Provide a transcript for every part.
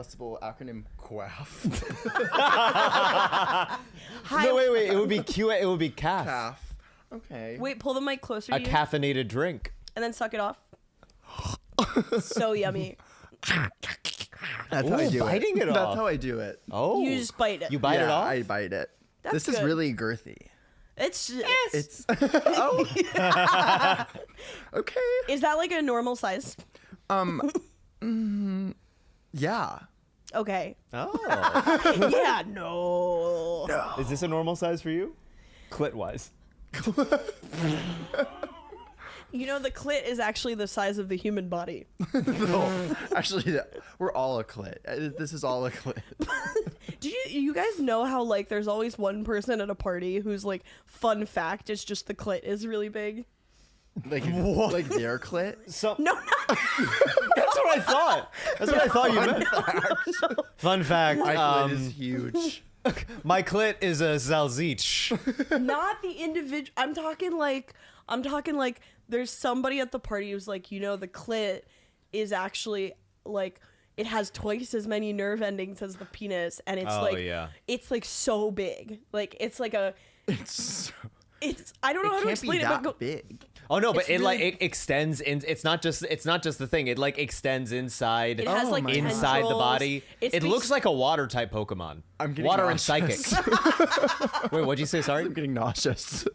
festival acronym QUAF. No, wait. It would be It would be calf. Calf. Okay. Wait, pull the mic closer A to you. caffeinated drink. And then suck it off. So yummy. That's how I do biting it That's off. how I do it. Oh. You just bite it. You bite it off? I bite it. That's this is good. really girthy. It's Oh. Okay. Is that like a normal size? Yeah. Okay. Oh. Yeah, no. Is this a normal size for you? Clit-wise. You know, the clit is actually the size of the human body. No. Actually, we're all a clit. This is all a clit. Do you guys know how like there's always one person at a party who's like, fun fact, it's just the clit is really big? Like their clit. So No, not that's what I thought. That's what I thought you meant. Fun fact. My clit is huge. My clit is a Zalzich. not the individual. I'm talking like there's somebody at the party who's like, you know, the clit is actually like it has twice as many nerve endings as the penis, and it's it's like so big. Like it's like a It's I don't know how to explain it, but big. Oh no, but It's it like really- it extends in. It's not just the thing. It like extends inside. it has like my inside the tendrils. body. It It speaks- looks like a water type Pokemon. I'm getting water nauseous. and psychic. Wait, what'd you say? Sorry. I'm getting nauseous.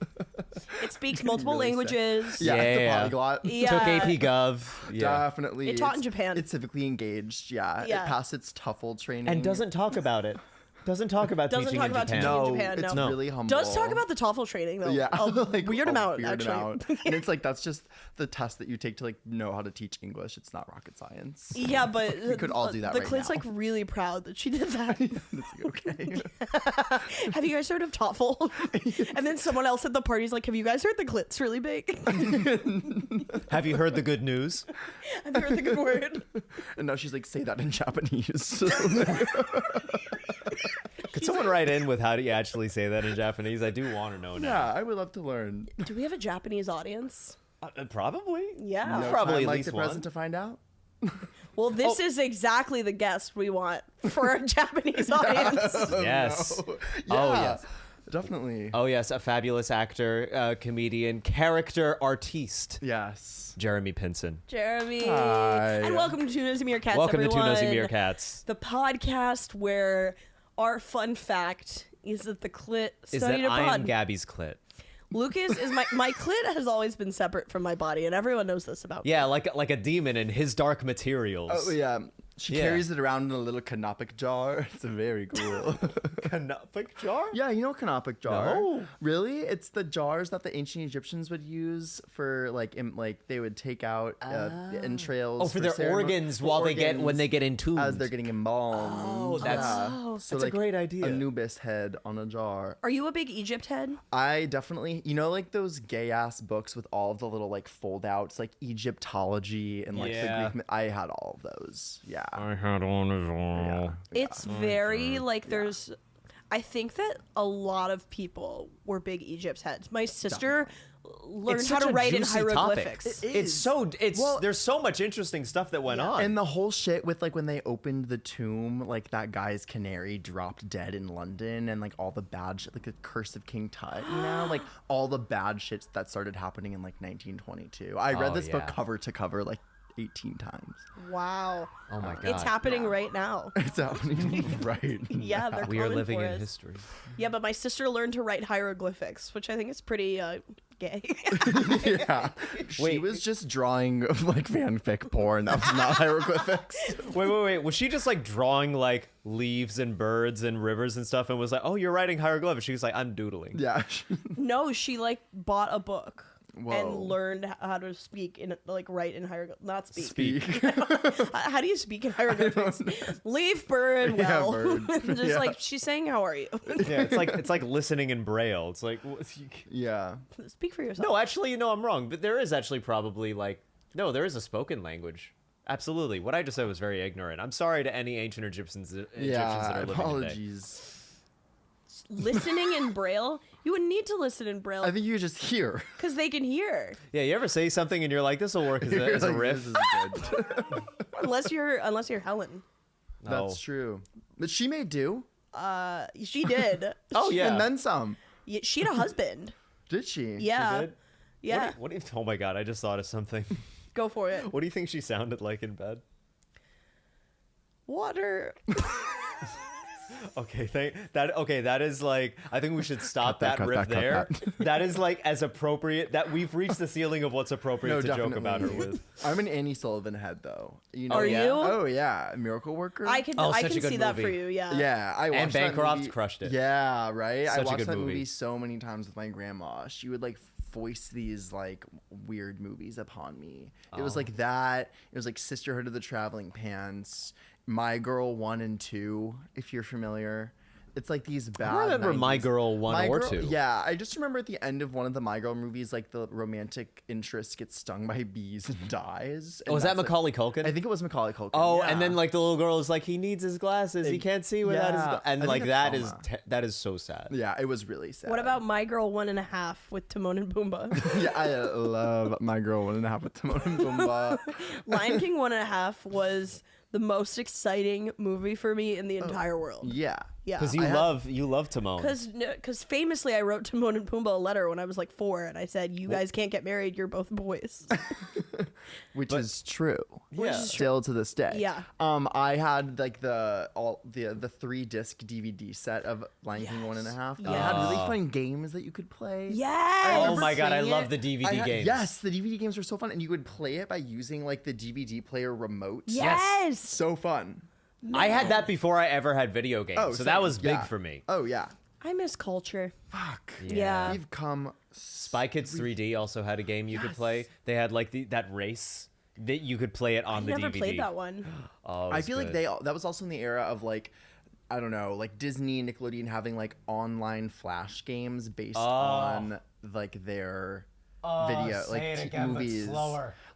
It speaks multiple really sick. languages. Yeah, it's a Yeah. polyglot. Yeah. Took AP Gov. Yeah. Definitely. It taught in It's- Japan. It's civically engaged. Yeah. Yeah. It passed its TOEFL training. And doesn't talk about it. Doesn't talk about Doesn't teaching talk in about Japan. teaching in No, Japan, it's no. really humble. Does talk about the TOEFL training though. Yeah, I'll like, weird him I'll out weird him actually. out. And it's like that's just the test that you take to like know how to teach English. It's not rocket science. Yeah, but We could all do that The right clit's now. like really proud that she did that. It's like, okay. Have you guys heard of TOEFL? And then someone else at the party's like, have you guys heard the clit's really big? Have you heard the good news? Have you heard the good word? And now she's like, say that in Japanese. Could someone write in with how do you actually say that in Japanese? I do want to know now. Yeah, I would love to learn. Do we have a Japanese audience? Probably. Yeah. No Probably time at like least the one. present to find out. Well, this is exactly the guest we want for our Japanese audience. Yes. No. Oh, Yeah, yes. definitely. Oh yes, a fabulous actor, comedian, character artiste, Yes. Jeremy Pinson. Jeremy. Hi. And welcome to Nosy Meerkats, Welcome everyone. to Two Nosy Meerkats. The podcast where our fun fact is that the clit Is that studied I am abroad. Gabby's clit? Lucas is my clit has always been separate from my body, and everyone knows this about me. Yeah, like a demon in his dark materials. Oh yeah. She Yeah. carries it around in a little canopic jar. It's very cool. Canopic jar? Yeah, you know canopic jar. No. Really? It's the jars that the ancient Egyptians would use for like they would take out entrails. Oh, for their organs while when they get entombed. as they're getting embalmed. Oh, that's So, that's a great idea. Anubis head on a jar. Are you a big Egypt head? I definitely, you know, like those gay ass books with all of the little like fold outs, like Egyptology and like Yeah. the Greek. I had all of those. Yeah. I had one as well. Yeah. It's very like there's. I think that a lot of people were big Egypt heads. My sister learned It's how such to a write in juicy topic. hieroglyphics. There's so much interesting stuff that went on. And the whole shit with like when they opened the tomb, like that guy's canary dropped dead in London, and like all the bad shit, like the Curse of King Tut, you know, like all the bad shit that started happening in like 1922. I read Oh, this book yeah. cover to cover like 18 times. Wow. Oh my god. It's happening right now. It's happening right. Yeah, they're We are coming living for in us. history. Yeah, but my sister learned to write hieroglyphics, which I think is pretty gay. Yeah. She Wait. was just drawing like fanfic porn. That was not hieroglyphics. Wait. Was she just like drawing like leaves and birds and rivers and stuff and was like, oh, you're writing hieroglyphics? She was like, I'm doodling. Yeah. No, she like bought a book Whoa. and learned how to speak in like write in hieroglyphics. Not speak. Speak. How do you speak in hieroglyphics? Leave bird Yeah, well. bird. Just Yeah. like she's saying, how are you? Yeah, it's like listening in braille. It's like Yeah. Speak for yourself. no, actually, no, I'm wrong. But there is actually probably like there is a spoken language. Absolutely. What I just said was very ignorant. I'm sorry to any ancient Egyptians that Yeah. are living today. Apologies. Listening in braille, you would need to listen in I braille think you just hear. because they can hear. Yeah, you ever say something and you're like, this will work as You're a like, riff? This is good. Unless you're Helen. That's true. But she may do. She did. Oh yeah. And then some. Yeah, she had a husband. Did she? Yeah. She did? Yeah. What do you, oh my god, I just thought of something. Go for it. What do you think she sounded like in bed? Water. Okay, that is like, I think we should stop that cut riff that, cut there. that. That is like as appropriate, that we've reached the ceiling of what's appropriate to joke about her with. I'm an Annie Sullivan head though. You know, Are yeah? you? Oh yeah, Miracle Worker. I can Oh, I such a can good see that for movie. you. Yeah. Yeah, I watched And that Bancroft movie. crushed it. Yeah, right. Such I a watched good that movie. movie so many times with my grandma. She would like voice these like weird movies upon me. It was like that. It was like Sisterhood of the Traveling Pants, My Girl 1 and 2, if you're familiar. It's like these bad. I remember 90s. My Girl 1 My or Girl- 2. Yeah, I just remember at the end of one of the My Girl movies, like the romantic interest gets stung by bees and dies. Oh, was that that's, like- Macaulay Culkin? I think it was Macaulay Culkin. Oh, yeah. and then like the little girl is like, he needs his glasses. He can't see without his. Yeah, And I like think that it's is Selma. that is so sad. Yeah, it was really sad. What about My Girl 1.5 with Timon and Pumbaa? Yeah, I love My Girl 1.5 with Timon and Pumbaa. Lion King 1.5 was the most exciting movie for me in the entire world. Yeah. Yeah. Because you love Timon. Because famously, I wrote Timon and Pumbaa a letter when I was like 4, and I said, "You guys can't get married. You're both boys." Which is true. Yeah. Still to this day. Yeah. I had like the 3-disc DVD set of Lion King 1.5. It had really fun games that you could play. Yes. Oh remember my god, I seeing love it. the DVD I had- games. Yes, the DVD games were so fun, and you would play it by using like the DVD player remote. Yes. So fun. I had that before I ever had video games, Oh, so that same. was big Yeah. for me. Oh yeah. I miss culture. Fuck. Yeah. We've come. Spy Kids 3D also had a game you could Yes. play. They had like that race that you could play it on I the never DVD. played that one. Oh, it I was feel like good. that was also in the era of like, I don't know, like Disney and Nickelodeon having like online flash games based on like their video, like movies.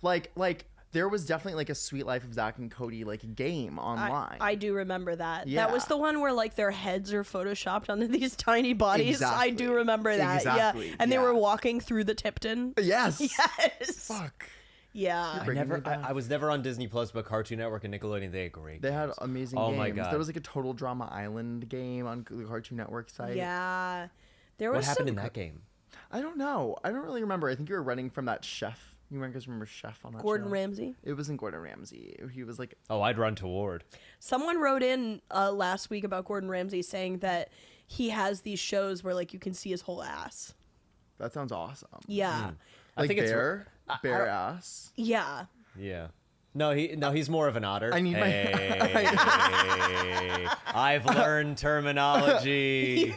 Like there was definitely like a Sweet Life of Zach and Cody like game online. I do remember that. Yeah. That was the one where like their heads are photoshopped onto these tiny bodies. I do Exactly. remember that. Exactly, Yeah. And they yeah. were walking through the Tipton. Yes. Yes. Fuck. Yeah. Bringing me back. I was never on Disney Plus, but Cartoon Network and Nickelodeon, they had great. They had games. amazing Oh games. my God. There was like a Total Drama Island game on the Cartoon Network site. Yeah. There was What happened some in that game? I don't know. I don't really remember. I think you were running from that chef. You guys remember Chef on that Gordon show? Ramsay. It wasn't Gordon Ramsay. He was like, Oh, I'd run toward. Someone wrote in last week about Gordon Ramsay saying that he has these shows where like you can see his whole ass. that sounds awesome. Yeah. I Like think it's bare ass. Yeah. Yeah. No, he's more of an otter. I need my- Hey, I've learned terminology.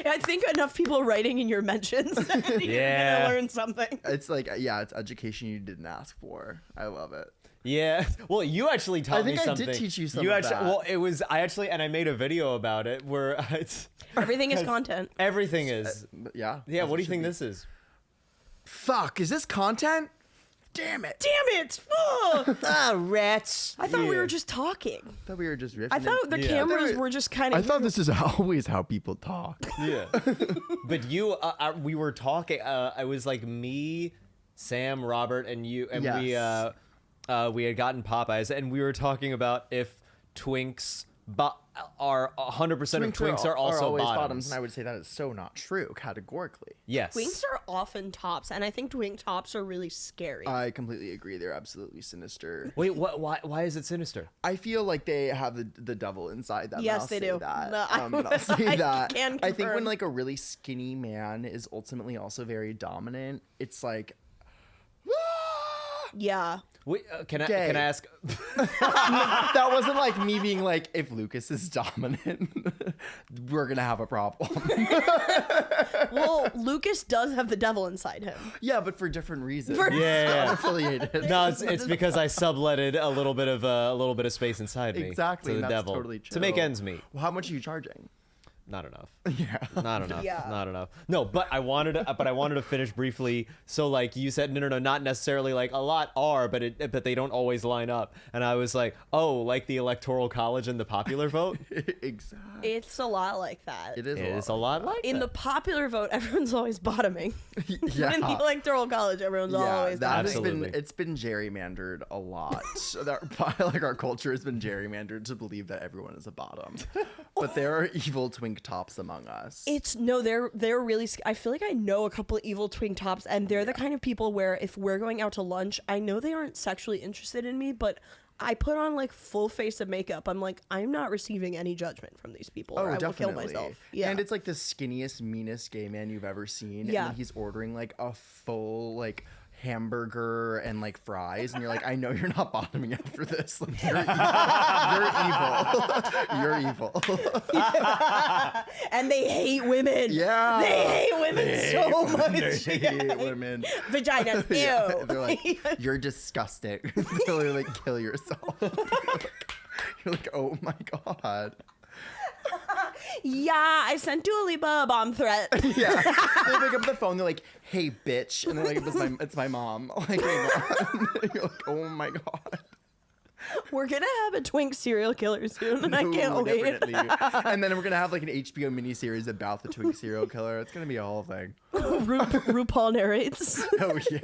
I think enough people writing in your mentions. You're Yeah. gonna learn something. It's like, yeah, it's education you didn't ask for. I love it. Yeah. Well, you actually taught me think I did something. teach you some You of actually. that. Well, it was. I actually, and I made a video about it where it's Everything is content. everything is. But yeah. Yeah. as What it do you should think be. this is? Fuck, is this content? Damn it. Damn it! Oh, Ah, rats. I thought we Yeah. were just talking. I thought we were just riffing. I thought the Yeah. cameras were just kind of. I thought this is always how people talk. Yeah. But you, we were talking. I was like me, Sam, Robert, and you, and Yes. we had gotten Popeyes, and we were talking about if twinks are 100% of twinks are also always bottoms. and I would say that is so not true categorically. Yes. Twinks are often tops, and I think twink tops are really scary. I completely agree. They're absolutely sinister. Wait, what? Why is it sinister? I feel like they have the devil inside them. and Yes, I'll they say do. That. No, And I'll say I that. can I think when confirm. like a really skinny man is ultimately also very dominant, it's like, yeah. Wait, can I Gay. ask? that wasn't like me being like, if Lucas is dominant, we're gonna have a problem. Well, Lucas does have the devil inside him. Yeah, but for different reasons. Yeah. Unaffiliated. No, it's because I subletted a little bit of space inside me Exactly, to the and that's devil totally to make true. ends meet. Well, how much are you charging? not enough. Yeah. Not enough. Yeah. Not enough. No, but I wanted to finish briefly. So like you said, no, not necessarily like a lot are, but they don't always line up. And I was like, oh, like the Electoral College and the popular vote. Exactly. It's a lot like that. It is. It's a lot like In the that. popular vote, everyone's always bottoming. Yeah. In the electoral college, everyone's always that bottoming. has been Absolutely. it's been gerrymandered a lot. Like our culture has been gerrymandered to believe that everyone is a bottom, but there are evil twink tops among us. They're really. I feel like I know a couple of evil twink tops, and they're the kind of people where if we're going out to lunch, I know they aren't sexually interested in me, but I put on like full face of makeup. I'm like, I'm not receiving any judgment from these people. Or I will kill myself. Yeah, And it's like the skinniest, meanest gay man you've ever seen. Yeah. And then he's ordering like a full like hamburger and like fries, and you're like, I know you're not bottoming after this. Like, you're evil. You're evil. and they hate women. Yeah. They hate women so much. They hate women. Vaginas. Ew. Yeah, they're like, you're disgusting. They're like, kill yourself. You're like, oh my god. Yeah, I sent Dua Lipa a bomb threat. Yeah. They pick up the phone. They're like, "Hey, bitch," and they're like, "It's my mom." Like, hang on. You're like, "Oh my god." We're gonna have a twink serial killer soon, and I Ooh, can't wait. definitely. And then we're gonna have like an HBO miniseries about the twink serial killer. It's gonna be a whole thing. RuPaul narrates. Oh yeah.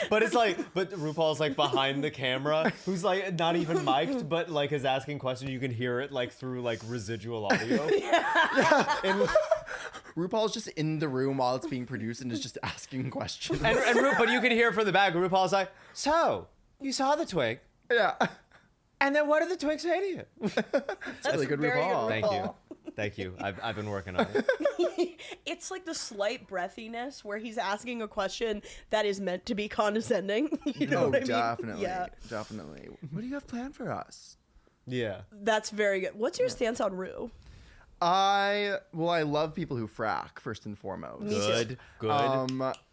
But it's like, but RuPaul's like behind the camera, who's like not even mic'd, but like is asking questions. You can hear it like through like residual audio. And RuPaul's just in the room while it's being produced and is just asking questions. But you can hear from the back. RuPaul's like, so you saw the twink, Yeah. and then what did the twink say to you? It's really good very good RuPaul. Thank you. Thank you. I've been working on it. It's like the slight breathiness where he's asking a question that is meant to be condescending. You know Oh, what I mean? definitely. Yeah, Definitely. What do you have planned for us? Yeah. that's very good. What's your stance on Rue? I love people who frack first and foremost. Me too. Good.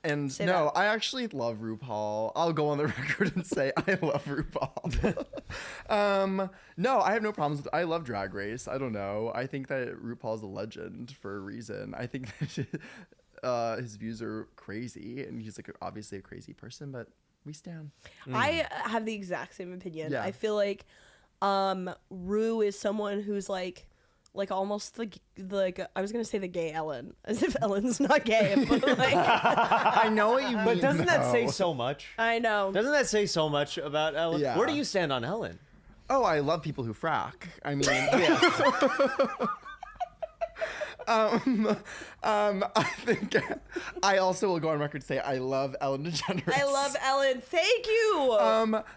And Say no, that. I actually love RuPaul. I'll go on the record and say I love RuPaul. No, I have no problems with. I love Drag Race. I don't know. I think that RuPaul's a legend for a reason. I think that his views are crazy, and he's like obviously a crazy person, but we stand. I have the exact same opinion. Yeah. I feel like Rue is someone who's like almost like I was gonna say the gay Ellen, as if Ellen's not gay, but like I know what you mean. But doesn't that say though. so much? I know. Doesn't that say so much about Ellen? Yeah. Where do you stand on Ellen? Oh, I love people who frack. I mean, yeah. I think I also will go on record to say I love Ellen DeGeneres. I love Ellen. Thank you.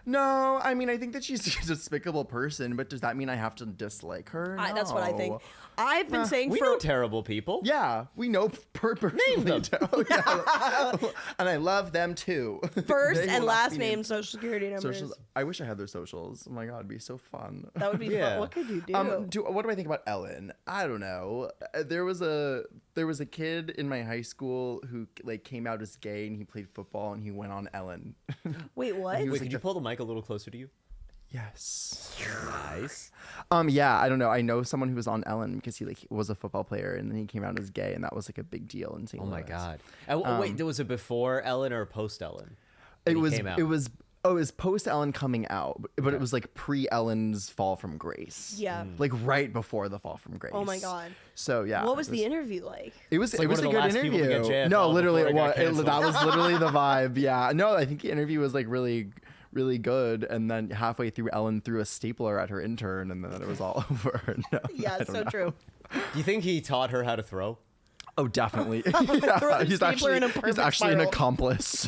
No, I mean I think that she's a despicable person, but does that mean I have to dislike her? That's what I think. No. I've been saying We for know terrible people. Yeah, we know personally. Name them. Yeah. And I love them too. first They and will not last be name, named social security numbers. socials. I wish I had their socials. Oh my god, it'd be so fun. That would be Yeah. fun. What could you do? What do I think about Ellen? I don't know. There was a kid in my high school who like came out as gay and he played football and he went on Ellen. Wait, what? He was Wait, like could you pull the mic a little closer to you? Yes. Nice. Yeah, I don't know. I know someone who was on Ellen because he like was a football player and then he came out as gay and that was like a big deal in St. Oh my Louis. god. Wait, was it before Ellen or post Ellen? It was post Ellen coming out, but it was like pre Ellen's Fall from Grace. Yeah. Like right before the Fall from Grace. Oh my god. So yeah. What was it the interview like? It was like it was one a of the good last people to get interview. JFL No, literally before it got that canceled. was literally the vibe. Yeah. No, I think the interview was like really good, and then halfway through Ellen threw a stapler at her intern and then it was all over. No, Yeah, I it's don't so know. true. Do you think he taught her how to throw? Oh, definitely. Throw Yeah, the he's stapler in a he's perfect actually an spiral. accomplice.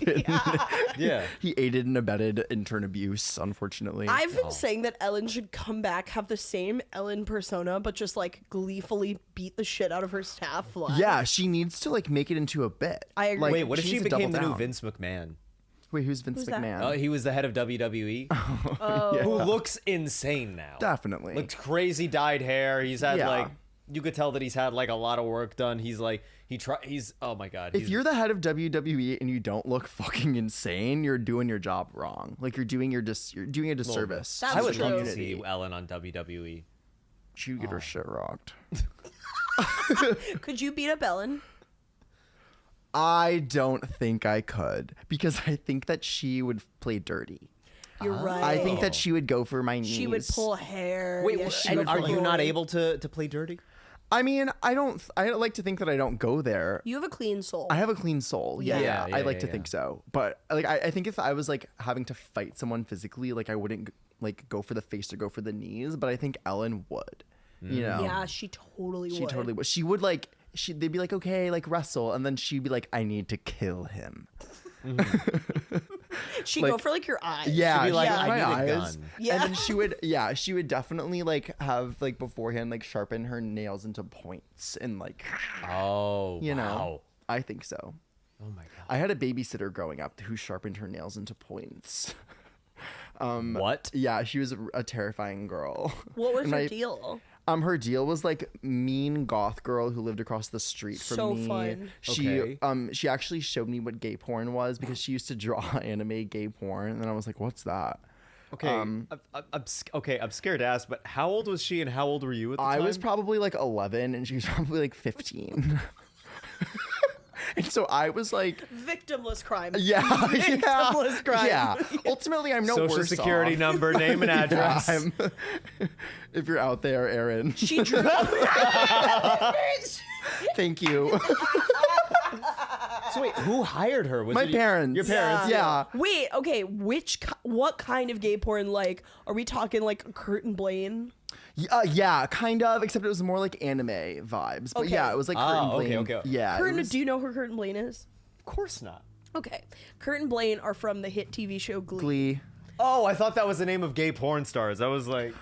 Yeah. He aided and abetted intern abuse, unfortunately. I've been saying that Ellen should come back, have the same Ellen persona, but just like gleefully beat the shit out of her staff. Live. Yeah, she needs to like make it into a bit. I agree. Like, Wait, what if she needs to double became the new down. Vince McMahon? Wait, who's Vince Who's that? McMahon? He was the head of WWE, who looks insane now. Definitely. Looks crazy, dyed hair. He's had Yeah. like, you could tell that he's had like a lot of work done. He's like, he's oh my god. If you're the head of WWE and you don't look fucking insane, you're doing your job wrong. Like you're doing a disservice. That's I would true. love to see Ellen on WWE. She would get her shit rocked. Could you beat up Ellen? I don't think I could because I think that she would play dirty. You're right. I think that she would go for my knees. She would pull hair. Wait, Yes, she and would are pull you not hair. able to play dirty? I mean, I like to think that I don't go there. You have a clean soul. I have a clean soul. Yeah, Yeah, I yeah, like to yeah. think so. But like, I think if I was like having to fight someone physically, like I wouldn't like go for the face or go for the knees. But I think Ellen would. You know? Yeah, she totally She would. totally would. She would like. They'd be like, okay, like wrestle, and then she'd be like, I need to kill him. She'd like- go for like your eyes. Yeah, She'd be like, Yeah. I my need a eyes. gun. Yeah. And then she would definitely like have like beforehand like sharpen her nails into points and like, Oh, you know, wow. I think so. Oh my god. I had a babysitter growing up who sharpened her nails into points. What? Yeah, she was a terrifying girl. What was And her I- deal? Her deal was like mean goth girl who lived across the street from So me. fun. Okay. She actually showed me what gay porn was because she used to draw anime gay porn, and I was like, "What's that?" Okay. Okay, I'm scared to ask, but how old was she and how old were you at the time? I was probably like 11, and she was probably like 15. And so I was like, Victimless crime. yeah, Victimless crime. yeah. Ultimately, I'm no Social worse security off. number, name and address. Yeah, if you're out there, Aaron, She drew. thank you. So wait, who hired her? Was My it parents. Your parents? Yeah. Wait, okay. What kind of gay porn? Like, are we talking like Kurt and Blaine? Yeah, kind of. Except it was more like anime vibes. But Okay. yeah, it was like Oh, Kurt and okay, Blaine. okay. Yeah. it Kurt, was- do you know who Kurt and Blaine is? Of course not. Okay, Kurt and Blaine are from the hit TV show Glee. Glee. Oh, I thought that was the name of gay porn stars. I was like,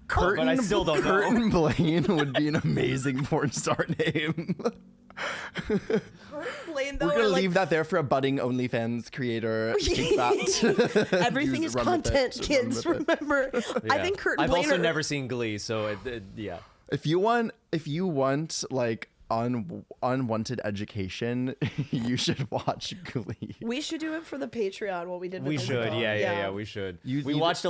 Curtin, but I still don't know. Curtin Blaine would be an amazing porn star name. Kurt and Blaine, though, We're gonna are, like, leave that there for a budding OnlyFans creator. Take that. Everything Use- is run with content, it, kids. run with it. Remember, I yeah. think Kurt and I've Blaine also are, never seen Glee, so yeah. If you want like unwanted education, you should watch Glee. We should do it for the Patreon. What we did. With We should, Isabel. yeah, we should. You- we you- watched a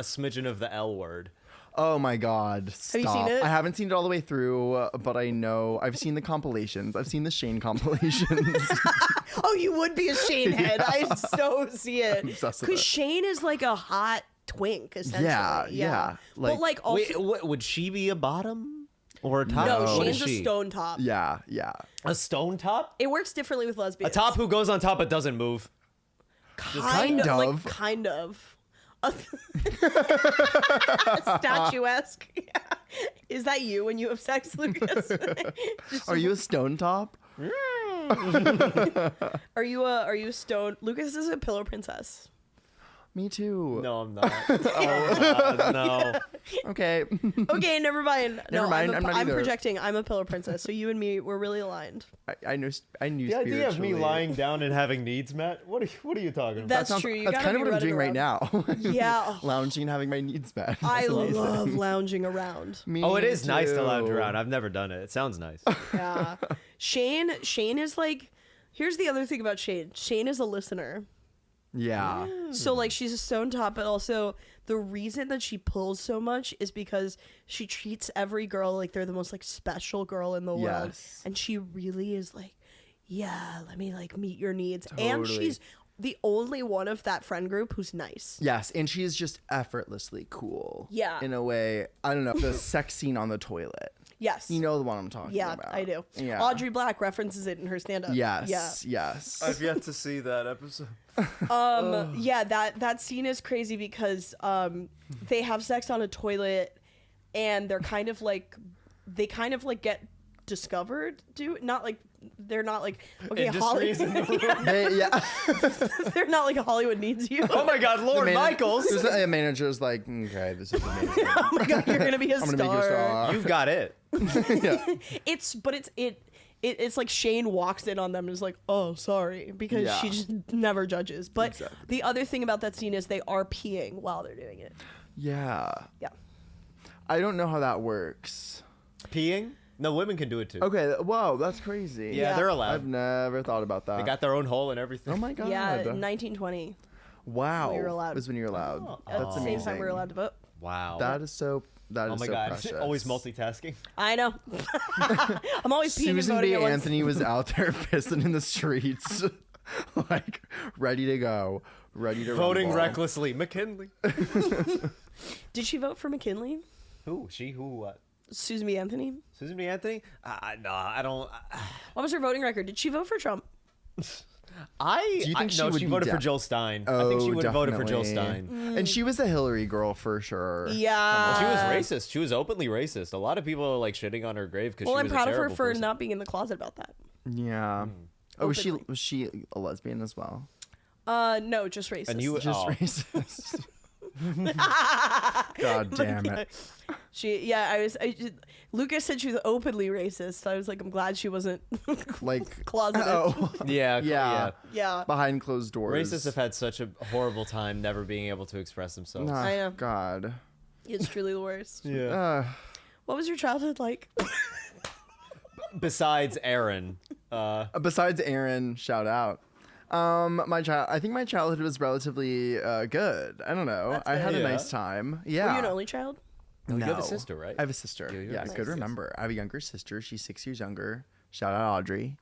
smidgen of the L Word. Oh my God! Stop. you seen it? I haven't seen it all the way through, but I know I've seen the compilations. I've seen the Shane compilations. Oh, you would be a Shane head. I so see it. obsessed with Because it. Shane is like a hot twink, essentially. Yeah. But Like- like also, Wait, would she be a bottom or a top? no, No. What is Shane's a she? stone top. yeah. A stone top? It works differently with A lesbians. top who goes on top but doesn't move. kind Kind of, like of. kind of. Statuesque. Yeah. Is that you when you have sex, Lucas? Just- Are you a stone top? Are you a stone? Lucas is a pillow princess. Me too. No, I'm not. Oh, no. Okay. Okay, never mind. Never mind, I'm not I'm either. projecting. I'm a pillow princess. So you and me, we're really aligned. I knew. The idea of me spiritually. lying down and having needs met? What are you talking about? That's Sounds- true. You That's gotta kind of be what I'm running doing around. right now. Yeah. Lounging and having my needs met. I That's amazing. love lounging around. Me Oh, it is nice to lounge too. around. I've never done it. It sounds nice. Yeah. Shane is like, here's the other thing about Shane. Shane is a listener. Yeah. So like she's a stone top, but also the reason that she pulls so much is because she treats every girl like they're the most like special girl in the world. Yes. And she really is like, yeah, let me like meet your needs. And Totally. she's the only one of that friend group who's nice. Yes, and she is just effortlessly cool. Yeah. In a way, I don't know, the sex scene on the toilet. Yes. You know the one I'm talking Yeah, about. I do. Yeah. Audrey Black references it in her stand-up. Yes. Yes. I've yet to see that episode. Yeah, that scene is crazy because they have sex on a toilet and they kind of like get discovered. They're not like okay, Industries in the room. they're not like Hollywood needs you. Oh my God, Lord Michaels. The manager's like, okay, this is amazing. Oh my God, you're gonna be a I'm gonna make you a star. You've got it. Yeah. It's like Shane walks in on them and is like, oh, sorry, because Yeah. she just never judges. But Exactly. the other thing about that scene is they are peeing while they're doing it. Yeah. Yeah. I don't know how that works. Peeing? No, women can do it too. Okay. Whoa, that's crazy. Yeah, Yeah. they're I've allowed. never thought about that. They got their own hole and everything. Oh my God. Yeah, 1920. Wow. We were allowed. Was when you're allowed. Oh. At That's the amazing. same time we were allowed to vote. Wow. That is so That is Oh my so god, precious. always multitasking. I know. I'm always peeing and Susan voting B. at once. Anthony was out there pissing in the streets, like ready to go, ready to Voting rumble. recklessly. McKinley. Did she vote for McKinley? Who? She? Who? What? Susan B. Anthony? Susan B. Anthony? No, I don't. What was her voting record? Did she vote for Trump? Do you think she no, would she be voted for down? Jill Stein. I think she would have voted for Jill definitely. Stein. And she was a Hillary girl for sure. Yeah. Well, she was racist. She was openly racist. A lot of people are like shitting on her grave because Well, she I'm was proud a of her terrible for person. not being in the closet about that. Yeah. Hmm. Oh, was Openly. she a lesbian as well? No, just racist. And you Just oh. racist. God damn it. Lukas said she was openly racist. I was like, I'm glad she wasn't Like closeted. Oh, Yeah, yeah. Yeah. Behind closed doors. Racists have had such a horrible time never being able to express themselves. Ah, I know. God. It's truly the worst. Yeah. What was your childhood like? Besides Aaron, Besides Aaron, shout out. I think my childhood was relatively good. I don't know. That's I had good. a Yeah. nice time. Yeah. Were you an only child? you No. have a sister, right? I have a sister. Yeah, you Yeah, have a good sister. remember. I have a younger sister. She's 6 years younger. Shout out Audrey.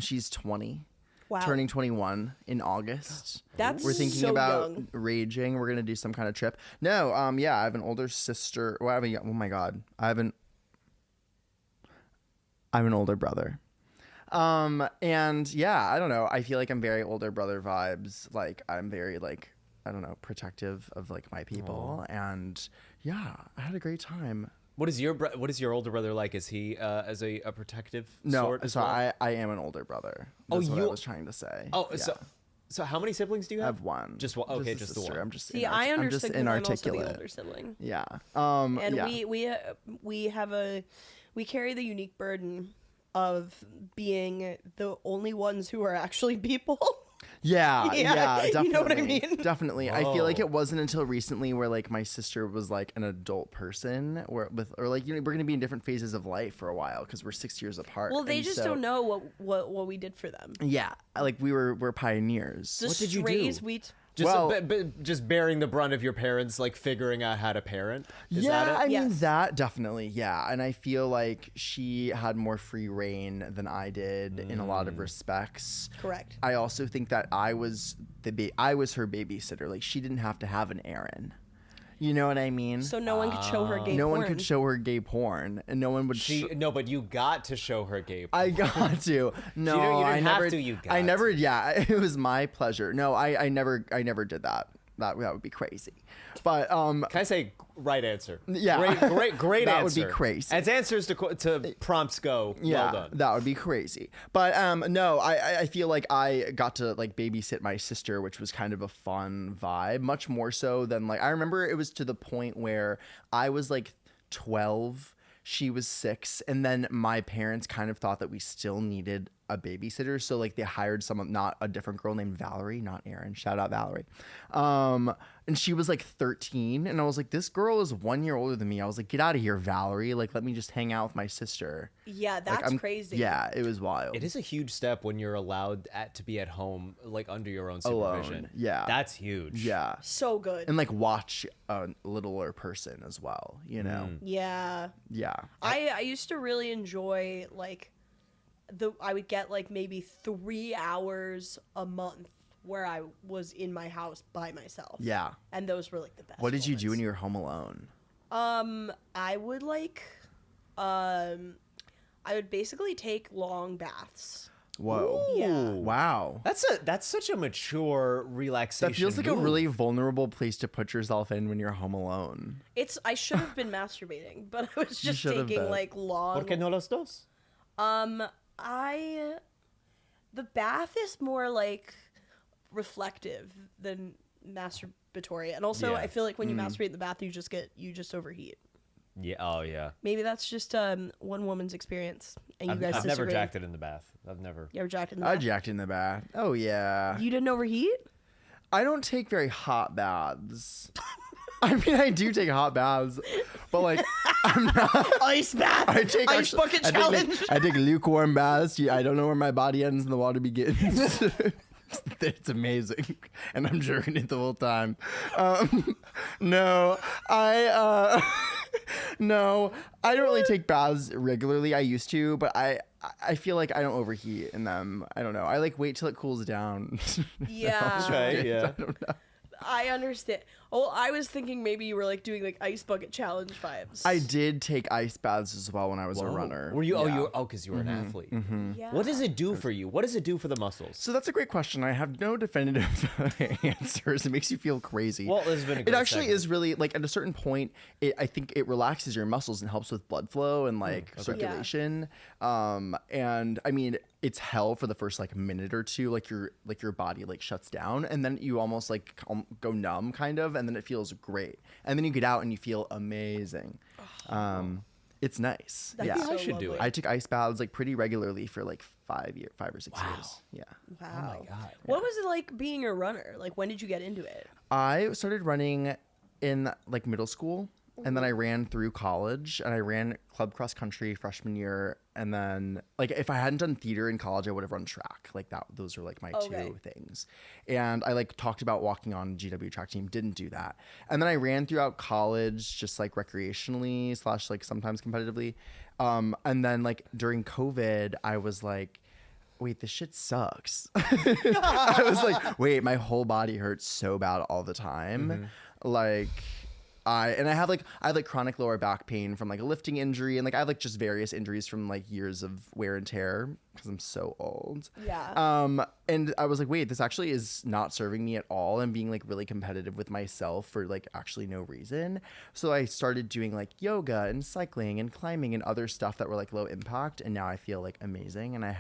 She's 20. Wow. Turning 21 in August. That's We're thinking so about young. raging. We're gonna do some kind of trip. No, yeah, I have an older sister. Well, oh my god, I have an older brother. And yeah, I don't know. I feel like I'm very older brother vibes. Like I'm very like, I don't know, protective of like my people. And yeah, I had a great time. What is your older brother like? Is he as a protective No, sort? as so well? I am an older brother. Oh, That's what I you- was trying to say. Oh, Yeah. so how many siblings do you I have? have one. Just one. Okay, a just the sister. one. I'm just See, I I'm just understood because I'm also the inarticulate. older sibling. Yeah. And yeah. we carry the unique burden of being the only ones who are actually people. Yeah, Yeah, definitely. you know what I mean? Definitely. I feel like Whoa. it wasn't until recently where like my sister was like an adult person, or like we're gonna be in different phases of life for a while because we're 6 years apart. Well, they and just so- don't know what we did for them. Yeah, like we're pioneers. The What did you strays do? we Just Well- just bearing the brunt of your parents like figuring out how to parent. Is yeah, that it? I mean Yes. that definitely. Yeah, and I feel like she had more free reign than I did in a lot of respects. correct. I also think that I was her babysitter. Like she didn't have to have an Aaron. You know what I mean? So no one could show her gay no porn. one could show her gay porn, and no one would. No, but you got to show her gay. I got to. No, You didn't I have never. to, you I got never. Yeah, it was my pleasure. No, I never did that. That would be crazy. But Can I say right answer? Yeah. great That answer. would be crazy. As answers to prompts go, yeah, well done. that would be crazy. But no, I feel like I got to like babysit my sister, which was kind of a fun vibe, much more so than like I remember it was to the point where I was like 12, she was 6, and then my parents kind of thought that we still needed a babysitter, so like they hired someone, not a different girl named Valerie, not Erin, shout out Valerie, and she was like 13, and I was like, this girl is 1 year older than me. I was like, get out of here, Valerie, like let me just hang out with my sister. Yeah, Like, that's I'm- crazy. Yeah, it was wild. It is a huge step when you're allowed to be at home, like under your own supervision. Alone, yeah. That's huge. Yeah, So good. and like watch a littler person as well, you know. Yeah. Yeah. I used to really enjoy like I would get like maybe 3 hours a month where I was in my house by myself. Yeah. And those were like the best. What did you do when moments. you were home alone? I would like I would basically take long baths. Whoa. Yeah. Wow. That's such a mature relaxation. That feels like a move. really vulnerable place to put yourself in when you're home alone. I should have been masturbating, but I was just should have taking been. like long ¿Por qué no los dos? the bath is more like reflective than masturbatory. And also Yeah. I feel like when you masturbate in the bath you just overheat. Yeah. Oh yeah. Maybe that's just one woman's experience and you I've guys never disagree. jacked it in the bath. I've never. You ever jacked in the I bath? jacked in the bath. Oh yeah. You didn't overheat? I don't take very hot baths. I mean, I do take hot baths, but like I'm not. Ice bath. I take Ice bucket I take, challenge. I take lukewarm baths. I don't know where my body ends and the water begins. It's amazing, and I'm jerking it the whole time. No, No, I don't really take baths regularly. I used to, but I feel like I don't overheat in them. I don't know. I like wait till it cools down. Yeah. Right, yeah. I don't know. I understand. Oh, I was thinking maybe you were like doing like ice bucket challenge vibes. I did take ice baths as well when I was a runner. Were you? Oh, Yeah. you. Oh, because you were an athlete. Yeah. What does it do for you? What does it do for the muscles? So that's a great question. I have no definitive answers. It makes you feel crazy. Well, this has been a It great actually segment. is really like at a certain point. I think it relaxes your muscles and helps with blood flow and like circulation. And I mean, it's hell for the first like minute or two. Like your body like shuts down, and then you almost like go numb kind of, and then it feels great. And then you get out and you feel amazing. It's nice. That'd yeah, be so I should do lovely. it. I took ice baths like pretty regularly for like 5 or 6 years. Yeah. Wow. Oh my God. What was it like being a runner? Like, when did you get into it? I started running in like middle school, and then I ran through college, and I ran club cross country freshman year, and then like if I hadn't done theater in college, I would have run track. Like that, those are like my Okay. two things. And I like talked about walking on GW track team, didn't do that. And then I ran throughout college, just like recreationally / like sometimes competitively. And then like during COVID, I was like, wait, this shit sucks. I was like, wait, my whole body hurts so bad all the time. Like I have chronic lower back pain from like a lifting injury, and like I have like just various injuries from like years of wear and tear because I'm so old. Yeah. And I was like, wait, this actually is not serving me at all. I'm being like really competitive with myself for like actually no reason. So I started doing like yoga and cycling and climbing and other stuff that were like low impact, and now I feel like amazing. And I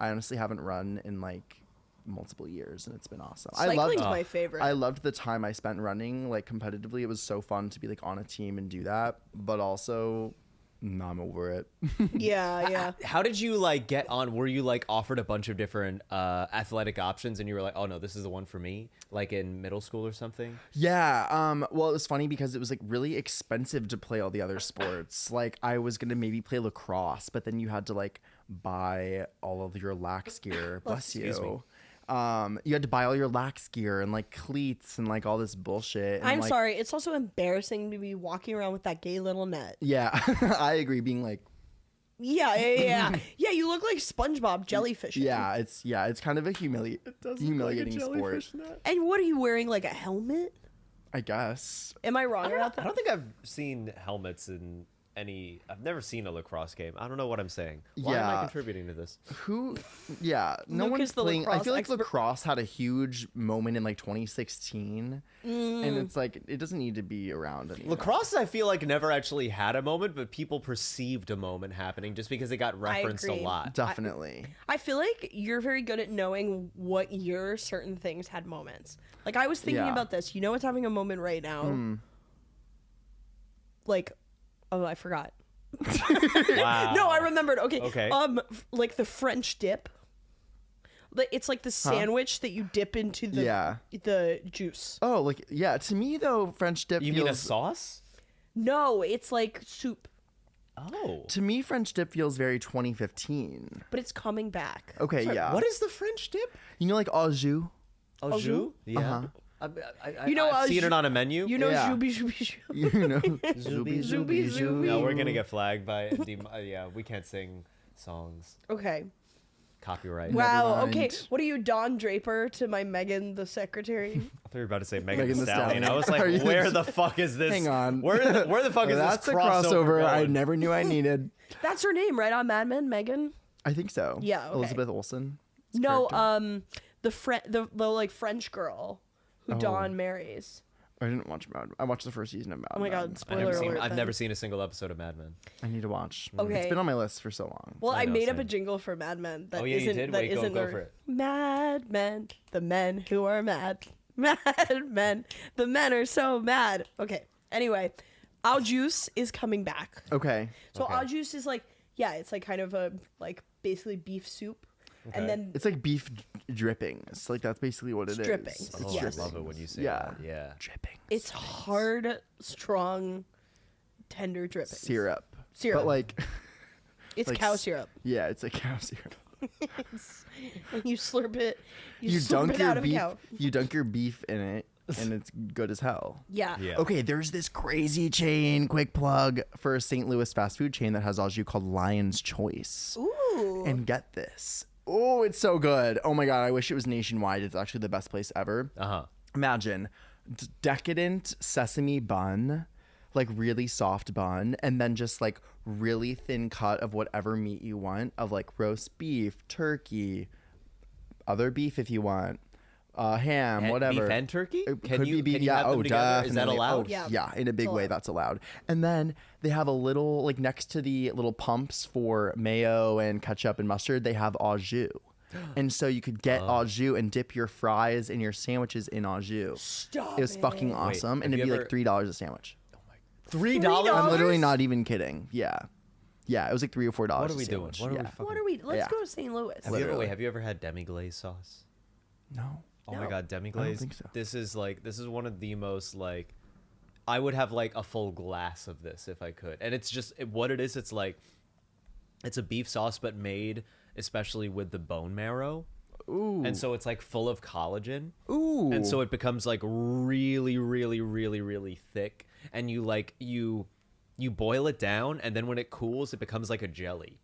honestly haven't run in like multiple years, and it's been awesome. Cycling's my favorite. I loved the time I spent running like competitively. It was so fun to be like on a team and do that, but also I'm over it. Yeah. How did you like get on? Were you like offered a bunch of different athletic options, and you were like, oh no, this is the one for me? Like in middle school or something? Yeah. Well, it was funny because it was like really expensive to play all the other sports. Like I was gonna maybe play lacrosse, but then you had to like buy all of your lax gear. Bless Excuse me. you. You had to buy all your lax gear and like cleats and like all this bullshit. And, I'm like, sorry. It's also embarrassing to be walking around with that gay little net. Yeah, I agree. Being like, Yeah. Yeah, you look like SpongeBob jellyfish. yeah, it's kind of a humiliating sport. And what are you wearing? Like a helmet? I guess. Am I wrong about I that? don't think I've seen helmets in any. I've never seen a lacrosse game. I don't know what I'm saying. Why am I Yeah. contributing to this? Who? Yeah, no Lucas, one's the playing. I lacrosse feel like expert. lacrosse had a huge moment in like 2016, and it's like it doesn't need to be around anymore. Lacrosse, I feel like never actually had a moment, but people perceived a moment happening just because it got referenced a agree. lot. Definitely. I feel like you're very good at knowing what year certain things had moments. Like I was thinking Yeah. about this. You know what's having a moment right now? Like, oh, I forgot. Wow. No, I remembered. Okay. Okay. Like the French dip. It's like the sandwich that you dip into the juice. Oh, like yeah. To me though, French dip. You feels, mean a sauce? No, it's like soup, Oh. To me, French dip feels very 2015. but it's coming back. Okay, Sorry, yeah. What is the French dip? You know, like au jus. Au jus? Yeah. Uh-huh. You know, I've seen au it on a menu. You know, Yeah. zooby zooby zoo. You know, Zooby, zooby, zooby. No, we're gonna get flagged by. Yeah, we can't sing songs. Okay. Copyright. Wow. mind. Okay. What are you, Don Draper, to my Megan the secretary? I thought you were about to say Megan Megan Thee Thee Stallion. Stallion. I was like, Are you- where the fuck is this? Hang on. Where the fuck is that's this a crossover I going? never knew I needed. That's her name, right? On Mad Men, Megan. I think so. Yeah, okay. Elizabeth Olsen. No, character. the like French girl who Dawn marries. I didn't watch Mad. I watched the first season of Mad. Oh my God! Men. Spoiler alert. I've then. never seen a single episode of Mad Men. I need to watch. Okay. It's been on my list for so long. Well, I know, made up a same. jingle for Mad Men. That Oh, yeah, you isn't- did? That Wait, go- isn't go the- for it. Mad Men, the men who are mad. Mad Men, the men are so mad. Okay. Anyway, Au Juice is coming back. Okay. So Okay. Au Juice is like, yeah, it's like kind of a like basically beef soup, and Okay. then It's like beef drippings. Like that's basically what it is. Drippings. It's Oh, Yes. I drippings. love it when you say Yeah. that. Yeah. Drippings. it's hard, strong, tender drippings. Syrup. Syrup. But like, It's like cow s- syrup. yeah, it's like cow syrup. When you slurp it, you You slurp dunk it your out of a beef. cow. You dunk your beef in it, and it's good as hell. Yeah. Yeah. Okay, there's this crazy chain, quick plug, for a St. Louis fast food chain that has au jus called Lion's Choice. Ooh. And get this. Oh, it's so good. Oh my God, I wish it was nationwide. It's actually the best place ever. Imagine decadent sesame bun, like really soft bun, and then just like really thin cut of whatever meat you want, of like roast beef, turkey, other beef if you want, ham, whatever. Beef and turkey? It Can could you be beef. have them together? Is that definitely. allowed? Oh, Yeah. in a big way, allowed. that's allowed. And then they have a little, like next to the little pumps for mayo and ketchup and mustard, they have au jus. And so you could get au jus and dip your fries and your sandwiches in au jus. Stop It was fucking it. awesome. Wait, and have it'd be you like $3 a sandwich. $3? I'm literally not even kidding. Yeah. Yeah, it was like $3 or $4 What are a we doing? sandwich. What are we Yeah. fucking... What are we? Let's Yeah. go to St. Louis. Have you ever had demi-glaze sauce? No. Oh my No. God, demi-glaze. think so. This is one of the most like, I would have like a full glass of this if I could. And it's just what it is. It's like, it's a beef sauce, but made especially with the bone marrow. Ooh. And so it's like full of collagen. Ooh. And so it becomes like really, really, really, really thick. And you boil it down, and then when it cools, it becomes like a jelly.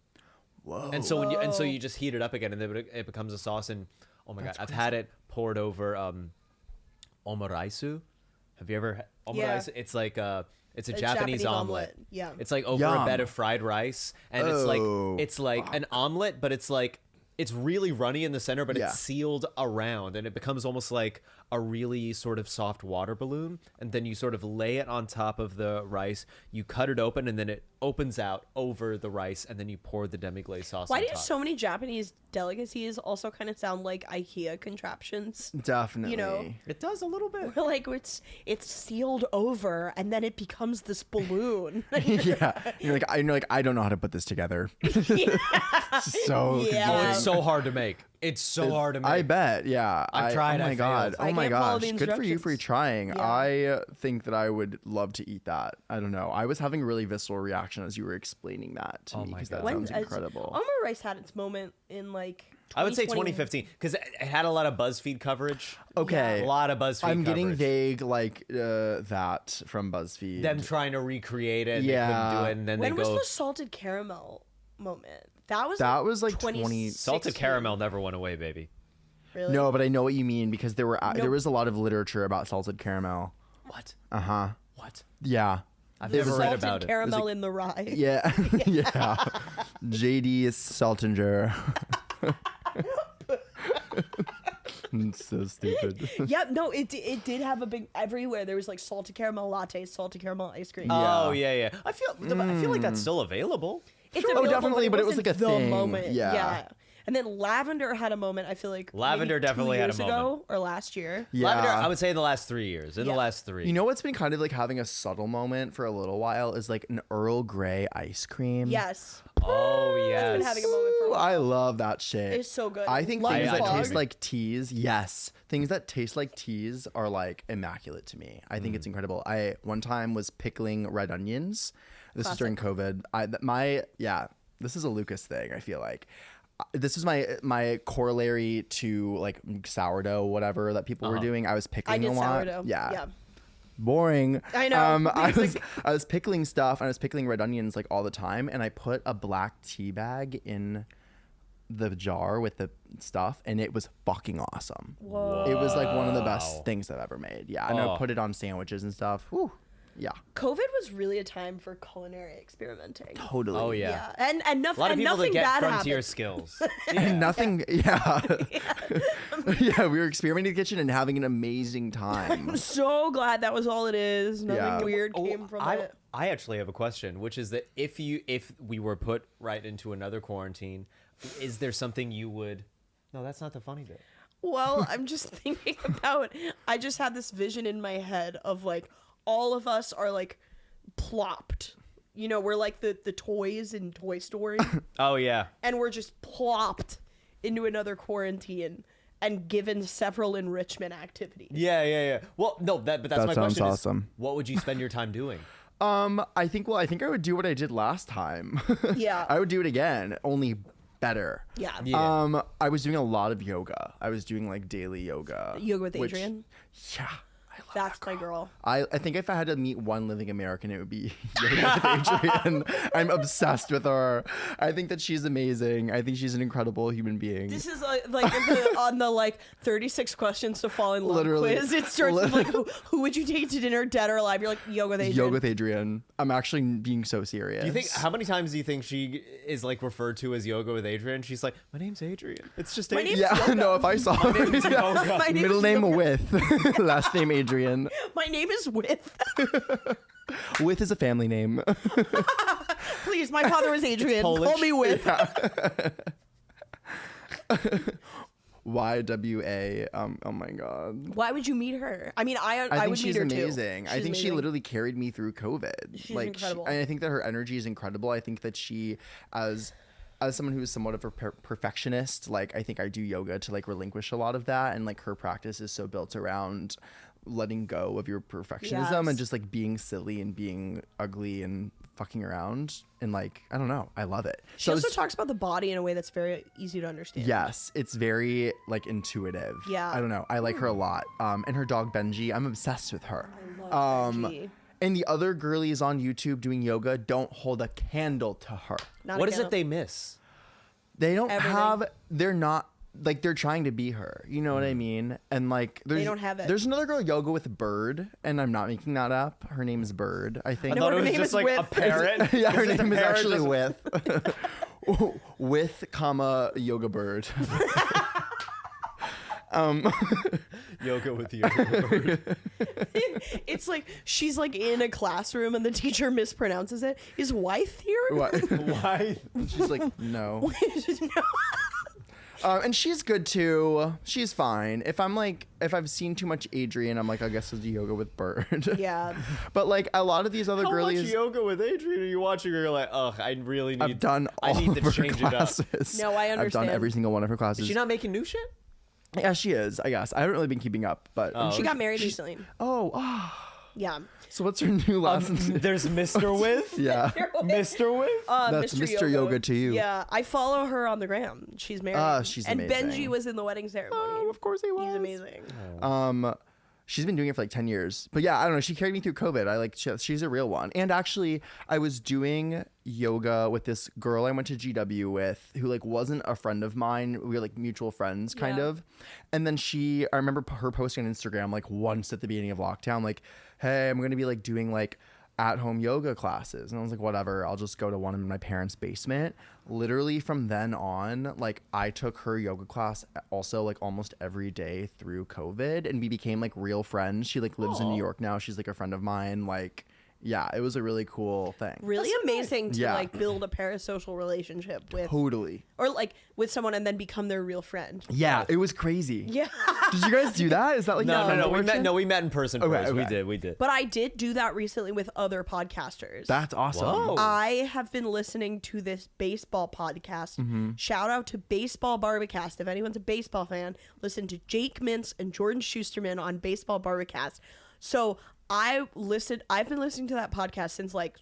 Whoa. And so so you just heat it up again, and then it becomes a sauce. And oh my God, I've had it poured over omuraisu. Have you ever had omuraisu? Yeah. It's like it's a A Japanese omelet. Yeah. It's like over Yum. a bed of fried rice, and it's like an omelet, but it's like it's really runny in the center, but Yeah. it's sealed around, and it becomes almost like a really sort of soft water balloon. And then you sort of lay it on top of the rice. You cut it open, and then it opens out over the rice, and then you pour the demi-glaze sauce. Why on do top. so many Japanese delicacies also kind of sound like IKEA contraptions? Definitely. You know, It does a little bit. Where, like it's sealed over and then it becomes this balloon. Yeah. You're like, I don't know how to put this together. So Yeah. Oh, it's confusing. so hard to make. It's so hard to make. I bet, yeah. I've tried, Oh my I god. failed. I Oh my can't follow gosh. the Good for you for instructions. trying. Yeah. I think that I would love to eat that. I don't know. I was having a really visceral reaction as you were explaining that to Oh me my because that God. sounds incredible. Omar Rice had its moment in like. I would say 2020. 2015 because it had a lot of BuzzFeed coverage. Okay. A lot of BuzzFeed I'm getting coverage. vague like that from BuzzFeed. Them trying to recreate it, and Yeah. they couldn't do it, and then When they was go. the salted caramel moment? That was like 20 Salted caramel never went away, baby. Really? No, but I know what you mean because there was a lot of literature about salted caramel. What? Uh-huh. What? Yeah. I've There never was, read like- salted about it. caramel in the rye. Yeah. Yeah. JD Saltinger. It's so stupid. Yep. No, it did have a big everywhere. There was like salted caramel lattes, salted caramel ice cream. Oh yeah. I feel like that's still available. It's Sure. Oh, available, definitely, but it was wasn't like a the thing. moment. Yeah. And then lavender had a moment. I feel like Lavender maybe definitely 2 had a years moment. ago or last year. Yeah. Lavender, I would say in the last 3 years. In the Yeah. last 3. You know what's been kind of like having a subtle moment for a little while is like an Earl Grey ice cream. Yes, Oh yes. been having a moment for a Ooh, while. I love that shit. It's so good. I think Love things the that fog. taste like teas, yes, things that taste like teas are like immaculate to me. I think it's incredible. I one time was pickling red onions. This was during COVID. This is a Lukas thing. I feel like this is my corollary to like sourdough, whatever that people were doing. I was pickling I did a lot. sourdough. Yeah. Boring. I know. I was pickling stuff and I was pickling red onions like all the time, and I put a black tea bag in the jar with the stuff, and it was fucking awesome. Whoa. It was like one of the best things I've ever made. Yeah, and Oh. I put it on sandwiches and stuff. Whew. Yeah, COVID was really a time for culinary experimenting. totally. Oh yeah. And A lot of people that nothing get bad frontier happened. skills. And nothing. Yeah. Yeah, we were experimenting in the kitchen and having an amazing time. I'm so glad that was all it is. Nothing Yeah. weird came from it. I actually have a question, which is that if we were put right into another quarantine, is there something you would? No, that's not the funny bit. Well, I'm just thinking about. I just had this vision in my head of like all of us are like plopped. You know, we're like the toys in Toy Story, Oh yeah. and we're just plopped into another quarantine and given several enrichment activities. Yeah. Well, no, but that's That my sounds question. is, awesome. what would you spend your time doing? I think I would do what I did last time. Yeah. I would do it again, only better. Yeah. Yeah. I was doing a lot of yoga. I was doing like daily yoga. Yoga with which- Adrian. Yeah. That's my girl. I think if I had to meet one living American, it would be Yoga with Adrian. I'm obsessed with her. I think that she's amazing. I think she's an incredible human being. This is on the 36 questions to fall in love Literally. quiz. It starts with like, who would you take to dinner, dead or alive? You're like, Yoga with Adrian. Yoga with Adrian. I'm actually being so serious. Do you think how many times do you think she is like referred to as Yoga with Adrian? She's like, my name's Adrian. It's just My Adrian. name's Yeah, Yoga. no, if I saw her. Yoga. My name Middle is name Yoga. With. Last name Adrian. My name is With. With is a family name. Please, my father was Adrian. Polish. Call me With. YWA. Oh my god. Why would you meet her? I mean, I I think would she's meet her amazing. too. I She's think she amazing. literally carried me through COVID. She's incredible. And I think that her energy is incredible. I think that she, as someone who is somewhat of a perfectionist, like I think I do yoga to like relinquish a lot of that, and like her practice is so built around letting go of your perfectionism Yes. and just like being silly and being ugly and fucking around, and like I don't know, I love it. She So also it's- talks about the body in a way that's very easy to understand. Yes, it's very like intuitive. Yeah. I don't know. I like her a lot. And her dog Benji, I'm obsessed with her. I love Benji. And the other girlies on YouTube doing yoga don't hold a candle to her. Not What a is candle. it they miss? They don't Everything. have. They're not like they're trying to be her. You know what I mean? And like there's don't have it. There's another girl yoga with Bird, and I'm not making that up. Her name is Bird. I think. I No, thought her it was name just is like a With. parrot. Yeah, her Is it a name is parrot actually just- with comma yoga bird. Yoga with Yoga. It's like she's like in a classroom and the teacher mispronounces it. Is wife here? What? Why? And she's like, no. And she's good too. She's fine. If I've seen too much Adrian, I'm like, I guess I'll do yoga with Bird. Yeah. But like a lot of these other How much girlies, yoga with Adrian are you watching? You're like, ugh, I really need. I've done I all need of to her change it up. classes. No, I I've done understand. every single one of her classes. Is she not making new shit? Yeah, she is. I guess I haven't really been keeping up, but Oh. She got married recently. Oh, Yeah. so what's her new lesson? There's Mr. With. Yeah, Mr. With. that's Mr. Yoga to you. Yeah, I follow her on the gram. She's married. She's and amazing. Benji was in the wedding ceremony. Oh, of course he was. He's amazing. She's been doing it for like 10 years. But yeah, I don't know. She carried me through COVID. I like, she's a real one. And actually, I was doing yoga with this girl I went to GW with who like wasn't a friend of mine. We were like mutual friends kind Yeah. of. And then I remember her posting on Instagram like once at the beginning of lockdown, like, hey, I'm going to be like doing like at-home yoga classes. And I was like, whatever, I'll just go to one in my parents' basement. Literally from then on, like I took her yoga class also like almost every day through COVID, and we became like real friends. She like lives in New York now. She's like a friend of mine. Like, yeah, it was a really cool thing. Really amazing to Yeah. like build a parasocial relationship with, Totally. or like with someone and then become their real friend. Yeah, it was crazy. Yeah. Did you guys do that? Is that like No, your no, no. friend We met. portion? No, we met in person Okay, first. okay. We did. But I did do that recently with other podcasters. That's awesome. Whoa. I have been listening to this baseball podcast. Mm-hmm. Shout out to Baseball Barbacast. If anyone's a baseball fan, listen to Jake Mintz and Jordan Schusterman on Baseball Barbacast. So I've been listening to that podcast since like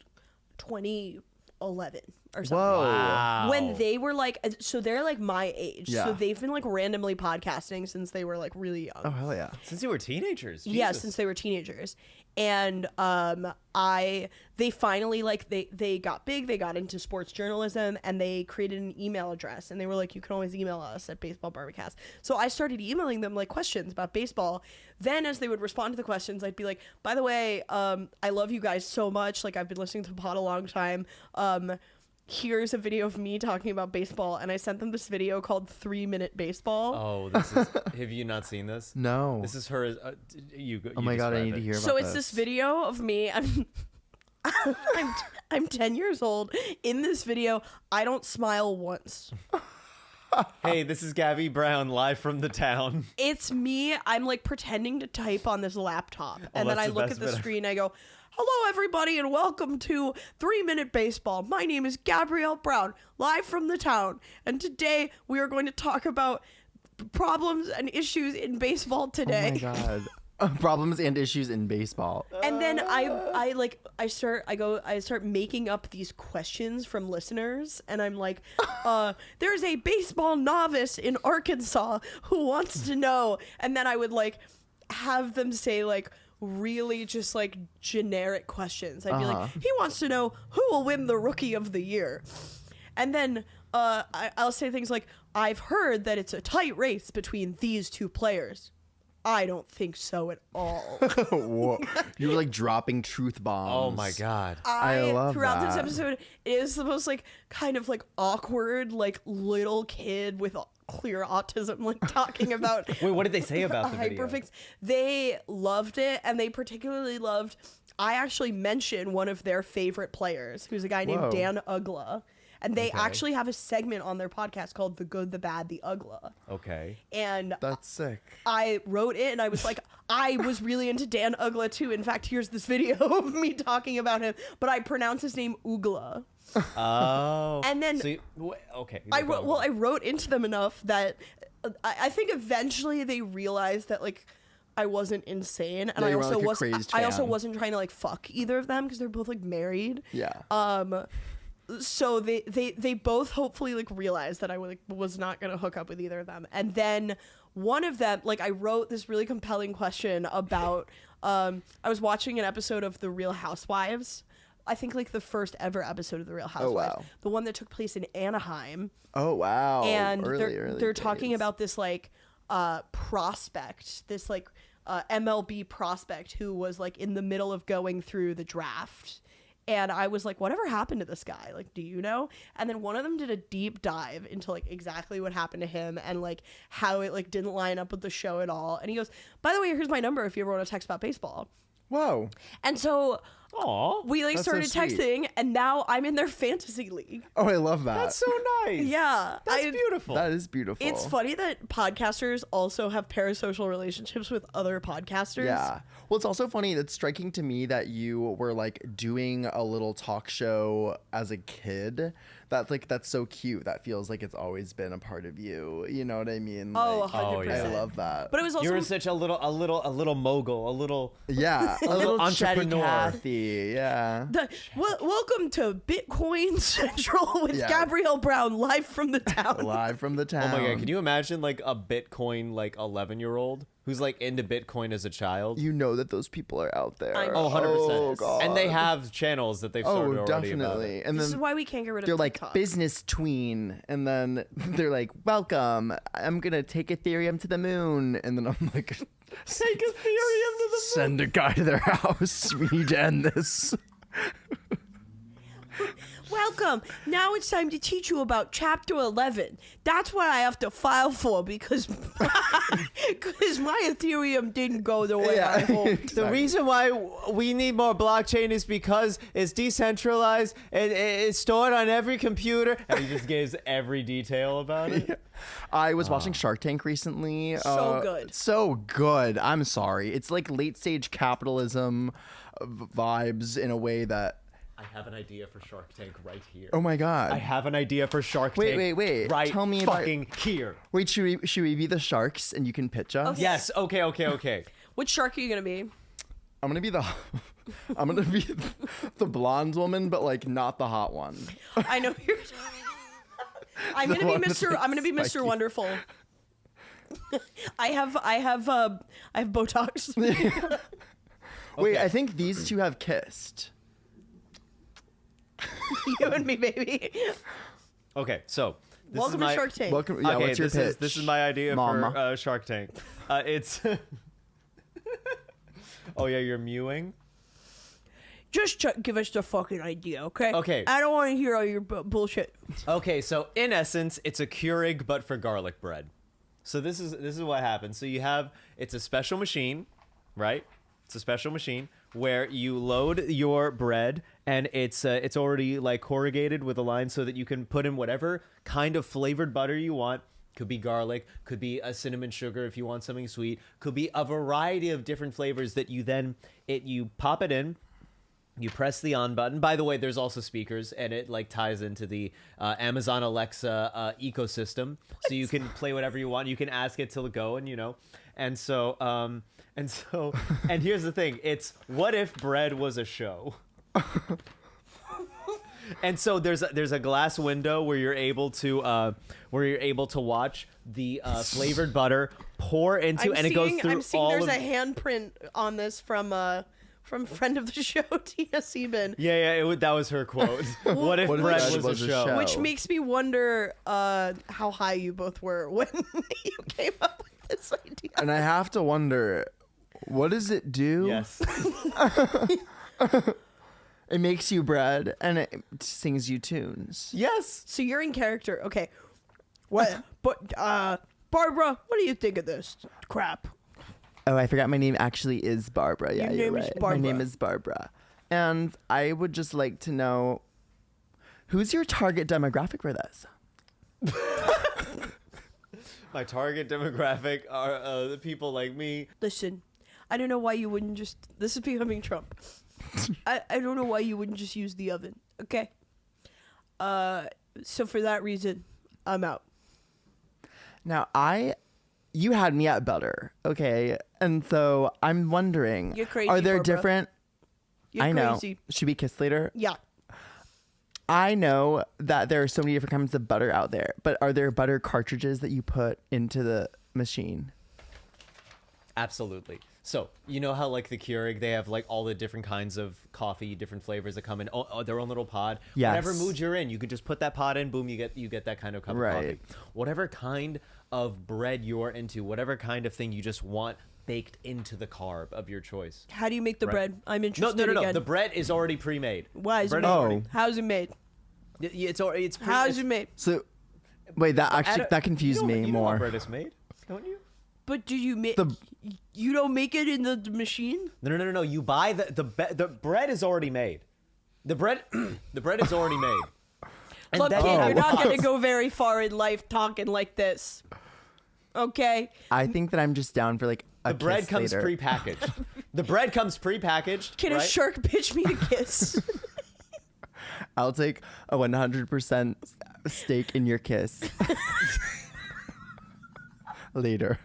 2011 or something. Whoa. Wow. When they were like, so they're like my age. Yeah. So they've been like randomly podcasting since they were like really young. Oh hell yeah. Since you were teenagers. Yeah, Jesus. since they were teenagers. And they finally like they got big, they got into sports journalism, and they created an email address, and they were like, you can always email us at Baseball Barbacast. So I started emailing them like questions about baseball. Then as they would respond to the questions, I'd be like, by the way, I love you guys so much. Like I've been listening to the pod a long time. Here's a video of me talking about baseball, and I sent them this video called 3-Minute Baseball. Oh, this is. Have you not seen this? No. This is her. You. Oh my god, I need to hear So about it's this video of me. I'm 10 years old. In this video, I don't smile once. Hey, this is Gabby Brown live from the town. It's me. I'm like pretending to type on this laptop. And then that's I the look best at the bit of- screen. I go, hello, everybody, and welcome to 3-Minute Baseball. My name is Gabrielle Brown, live from the town. And today we are going to talk about problems and issues in baseball today. Oh my god. Problems and issues in baseball. And then I start making up these questions from listeners, and I'm like, there's a baseball novice in Arkansas who wants to know, and then I would like have them say like, really just like generic questions. I'd be like, he wants to know who will win the Rookie of the Year. And then I'll say things like, I've heard that it's a tight race between these two players. I don't think so at all. Whoa. You were like dropping truth bombs. Oh my God. I love throughout this that. episode, it is the most like kind of like awkward like little kid with clear autism like talking about Wait, what did they say about the video? hyperfix. They loved it, and they particularly loved. I actually mentioned one of their favorite players, who's a guy named Whoa. Dan Ugla. And they Okay. actually have a segment on their podcast called The Good, the Bad, the Ugla. Okay. And That's sick. I wrote it, and I was like, I was really into Dan Ugla too. In fact, here's this video of me talking about him, but I pronounce his name Ugla. Oh. And then So okay. I wrote into them enough that I think eventually they realized that like I wasn't insane, and Yeah, I you were, also like, a was crazy I also fan. wasn't trying to like fuck either of them because they're both like married. Yeah. So they both hopefully like realized that I was not gonna hook up with either of them, and then one of them, like, I wrote this really compelling question about I was watching an episode of The Real Housewives. I think like the first ever episode of The Real Housewives, wow. the one that took place in Anaheim. Oh wow. And early they're talking days. about this like prospect, this like MLB prospect who was like in the middle of going through the draft. And I was like, whatever happened to this guy? Like, do you know? And then one of them did a deep dive into like exactly what happened to him and like how it like didn't line up with the show at all. And he goes, by the way, here's my number if you ever want to text about baseball. Whoa. And so Aw. we like That's so started sweet. texting, and now I'm in their fantasy league. Oh, I love that. That's so nice. Yeah. That's beautiful. That is beautiful. It's funny that podcasters also have parasocial relationships with other podcasters. Yeah. Well, it's also funny. It's striking to me that you were like doing a little talk show as a kid. That's so cute. That feels like it's always been a part of you. You know what I mean? Oh, Like, 100%. yeah. I love that. But it was also You're such a little mogul, a little Yeah, a little chatty entrepreneur. Cathy. Yeah. welcome to Bitcoin Central with Yeah. Gabrielle Brown live from the town. Live from the town. Oh my God, can you imagine like a Bitcoin like 11-year-old who's like into Bitcoin as a child? You know that those people are out there. I know. Oh, 100%. Oh, God. And they have channels that they've started Oh, already about definitely. it. And This is then why we can't get rid of they're like TikTok. business tween, and then they're like, "Welcome, I'm gonna take Ethereum to the moon," and then I'm like, Take Ethereum to the "Send a guy to their house. We need to end this." Welcome. Now it's time to teach you about Chapter 11. That's what I have to file for because because my Ethereum didn't go the way I hoped. The reason why we need more blockchain is because it's decentralized and it's stored on every computer. And he just gives every detail about it. I was watching Shark Tank recently. So good. So good. I'm sorry. It's like late stage capitalism vibes in a way that. I have an idea for Shark Tank right here. Oh my God. I have an idea for Shark Wait, Tank. wait. Right Tell me about- fucking here. Wait, should we be the sharks and you can pitch us? Okay. Yes. Okay. Which shark are you going to be? I'm gonna be the blonde woman, but like not the hot one. I know you're I'm going to be one Mr. that's I'm going to be Mr. spiky. Wonderful. I have Botox. Wait, Okay. I think these two have kissed. You and me, baby. Okay. So this Welcome is my to Shark Tank. Welcome. Yeah, okay, what's your pitch? this is my idea Mama? for Shark Tank. It's oh yeah, you're mewing. Just give us the fucking idea, okay? Okay. I don't want to hear all your bullshit. Okay, so in essence, it's a Keurig but for garlic bread. So this is what happens. So it's a special machine, right? It's a special machine where you load your bread and it's already like corrugated with a line so that you can put in whatever kind of flavored butter you want. Could be garlic, could be a cinnamon sugar if you want something sweet, could be a variety of different flavors that you pop it in. You press the on button. By the way, there's also speakers, and it like ties into the Amazon Alexa ecosystem, so you can play whatever you want. You can ask it to go, and and here's the thing: it's what if bread was a show? And so there's a glass window where you're able to watch the flavored butter pour into, and it goes through I'm seeing all there's of. a handprint on this from friend of the show, Tina Sieben. Yeah, that was her quote. What if What if bread bread was, was a a show? show? Which makes me wonder how high you both were when you came up with this idea. And I have to wonder, what does it do? Yes. It makes you bread and it sings you tunes. Yes. So you're in character, okay? What? But Barbara, what do you think of this crap? Oh, I forgot my name actually is Barbara. Yeah, Your you're name is right. Barbara. My name is Barbara. And I would just like to know, who's your target demographic for this? My target demographic are the people like me. Listen, I don't know why you wouldn't just. This is becoming Trump. I don't know why you wouldn't just use the oven. Okay. So for that reason, I'm out. Now, you had me at butter, okay? And so I'm wondering, You're crazy, are there Barbara. different? You're I know. crazy. Should we kiss later? Yeah. I know that there are so many different kinds of butter out there, but are there butter cartridges that you put into the machine? Absolutely. So, you know how like the Keurig, they have like all the different kinds of coffee, different flavors that come in their own little pod. Yes. Whatever mood you're in, you can just put that pod in, boom, you get that kind of cup of coffee. Right. Whatever kind of bread you're into, whatever kind of thing you just want baked into the carb of your choice. How do you make the Right. bread? I'm No, interested no. again. The bread is already pre-made. Why is it bread made? is already- How's it made? It's already How's it made? So, wait, that confused me You know how more. bread is made, don't you? But do you make? The- You don't make it in the machine? No. You buy the bread is already made. The bread is already made. And Look, then- kid, you're not Oh. gonna go very far in life talking like this. Okay. I think that I'm just down for like a The bread kiss comes later. pre-packaged. The bread comes pre-packaged. Can right? a shark pitch me to kiss? I'll take a 100% stake in your kiss. Later.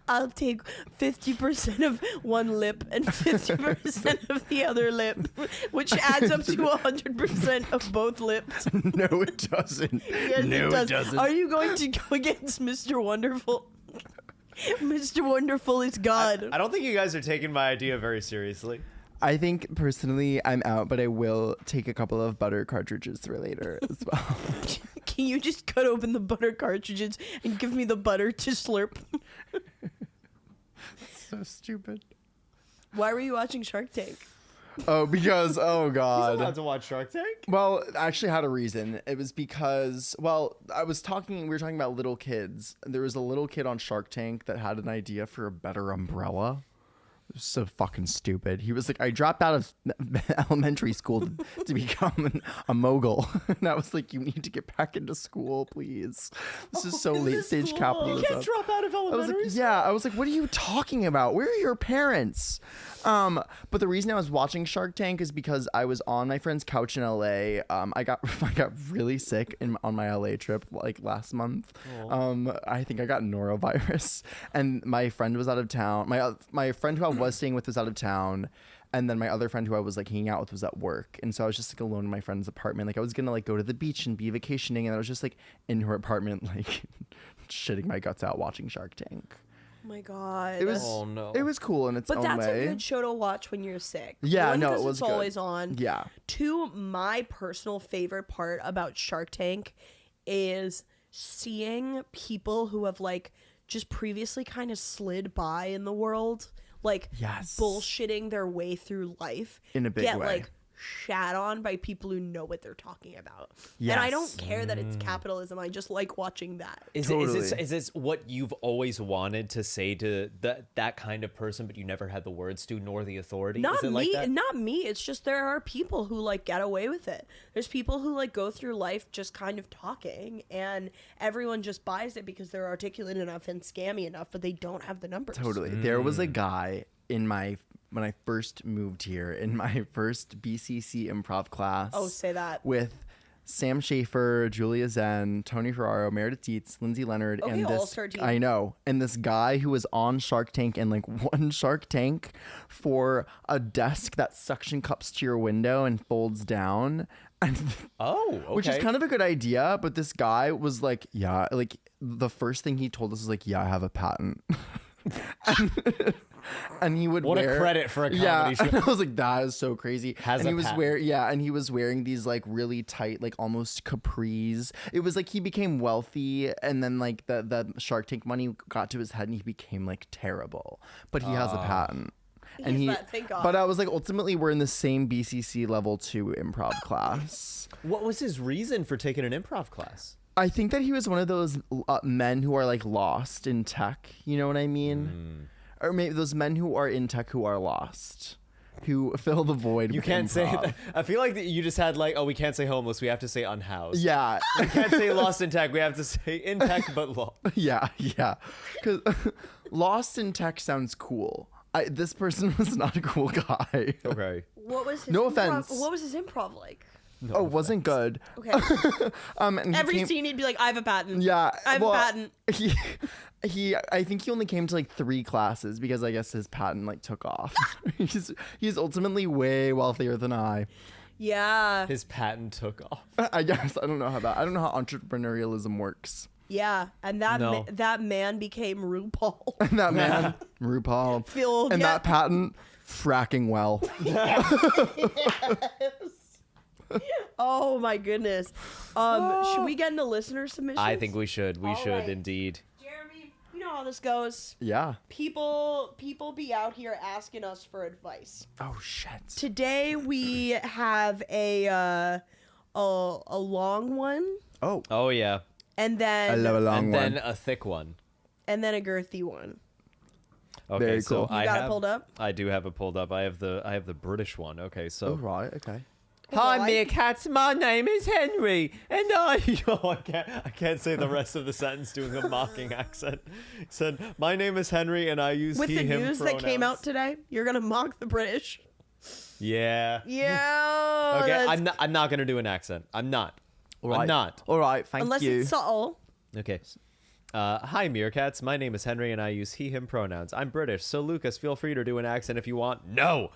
I'll take 50% of one lip and 50% of the other lip, which adds up to 100% of both lips. No, it doesn't. Yes, no, it does. doesn't. Are you going to go against Mr. Wonderful? Mr. Wonderful is God. I don't think you guys are taking my idea very seriously. I think personally I'm out, but I will take a couple of butter cartridges for later as well. Can you just cut open the butter cartridges and give me the butter to slurp? So stupid. Why were you watching Shark Tank? Oh, because, oh He's allowed God. to watch Shark Tank? Well, I actually had a reason. It was because, well, we were talking about little kids. There was a little kid on Shark Tank that had an idea for a better umbrella. It was so fucking stupid. He was like, I dropped out of elementary school to become a mogul. And I was like, you need to get back into school, please. This is so late stage capitalism. You can't drop out of I was elementary like, school. yeah. I was like, what are you talking about? Where are your parents? But the reason I was watching Shark Tank is because I was on my friend's couch in LA. I got really sick on my LA trip like last month. I think I got norovirus, and my friend was out of town. My friend who I was staying with was out of town. And then my other friend who I was like hanging out with was at work. And so I was just like alone in my friend's apartment. Like I was gonna like go to the beach and be vacationing, and I was just like in her apartment, like shitting my guts out watching Shark Tank. Oh my God. It was Oh, no. it was cool in its But own that's way. a good show to watch when you're sick. Yeah, One, no, it 'cause was it's good. always on. Yeah. Two, my personal favorite part about Shark Tank is seeing people who have like just previously kind of slid by in the world, like Yes. bullshitting their way through life In a big get way. like shat on by people who know what they're talking about. And I don't Yes. care that it's capitalism. I just like watching that. Is this what you've always wanted to say to that kind of person, but you never had the words to, nor the authority? Not Is it me, like that? not me. It's just there are people who like get away with it. There's people who like go through life just kind of talking, and everyone just buys it because they're articulate enough and scammy enough, but they don't have the numbers. Totally. There was a guy when I first moved here in my first BCC improv class. Oh, say that. With Sam Schaefer, Julia Zen, Tony Ferraro, Meredith Dietz, Lindsay Leonard, Okay, and this all-star team. I know, and this guy who was on Shark Tank and like won Shark Tank for a desk that suction cups to your window and folds down. Oh, okay. Which is kind of a good idea, but this guy was like, yeah, like the first thing he told us was like, yeah, I have a patent. and he would What a credit for a comedy show. And I was like, that is so crazy. Has and a he was patent. and he was wearing these like really tight, like almost capris. It was like he became wealthy, and then like the Shark Tank money got to his head, and he became like terrible. But he has a patent. And Thank God. but I was like, ultimately, we're in the same BCC level 2 improv class. What was his reason for taking an improv class? I think that he was one of those men who are like lost in tech. You know what I mean? Or maybe those men who are in tech who are lost, who fill the void. You with can't say improv. that. I feel like that you just had like, oh, we can't say homeless. We have to say unhoused. Yeah, We can't say lost in tech. We have to say in tech but lost. yeah. Because lost in tech sounds cool. This person was not a cool guy. Okay. What was his No improv, offense. What was his improv like? Wasn't good. Okay. And he Every came- scene he'd be like, I have a patent. Yeah, I have a patent. I think he only came to like 3 classes because I guess his patent like took off. he's ultimately way wealthier than I. Yeah. His patent took off. I guess I don't know how entrepreneurialism works. Yeah. And that No. that man became RuPaul. And that man, RuPaul, Phil, and yeah. that patent, fracking well. Oh my goodness. Should we get into listener submissions? I think we should. We All should right. indeed. Jeremy, you know how this goes. Yeah. People be out here asking us for advice. Oh shit. Today we have a long one, Oh. Oh yeah. and I love a then long And one. then a thick one. a girthy one. Okay, Very so cool. You I got it have, pulled up? I do have it pulled up. I have the British one. Okay, so Oh right. Okay. Hi, Meerkats. My name is Henry, and I. Oh, I can't say the rest of the sentence doing a mocking accent. He said, "My name is Henry, and I use With he, the him news pronouns." that came out today, you're gonna mock the British. Yeah. Yeah. Okay, that's- I'm not gonna do an accent. I'm not. All right. I'm not. All right. Thank unless you. it's subtle. Okay. Hi, Meerkats. My name is Henry, and I use he, him pronouns. I'm British, so Lukas, feel free to do an accent if you want. No.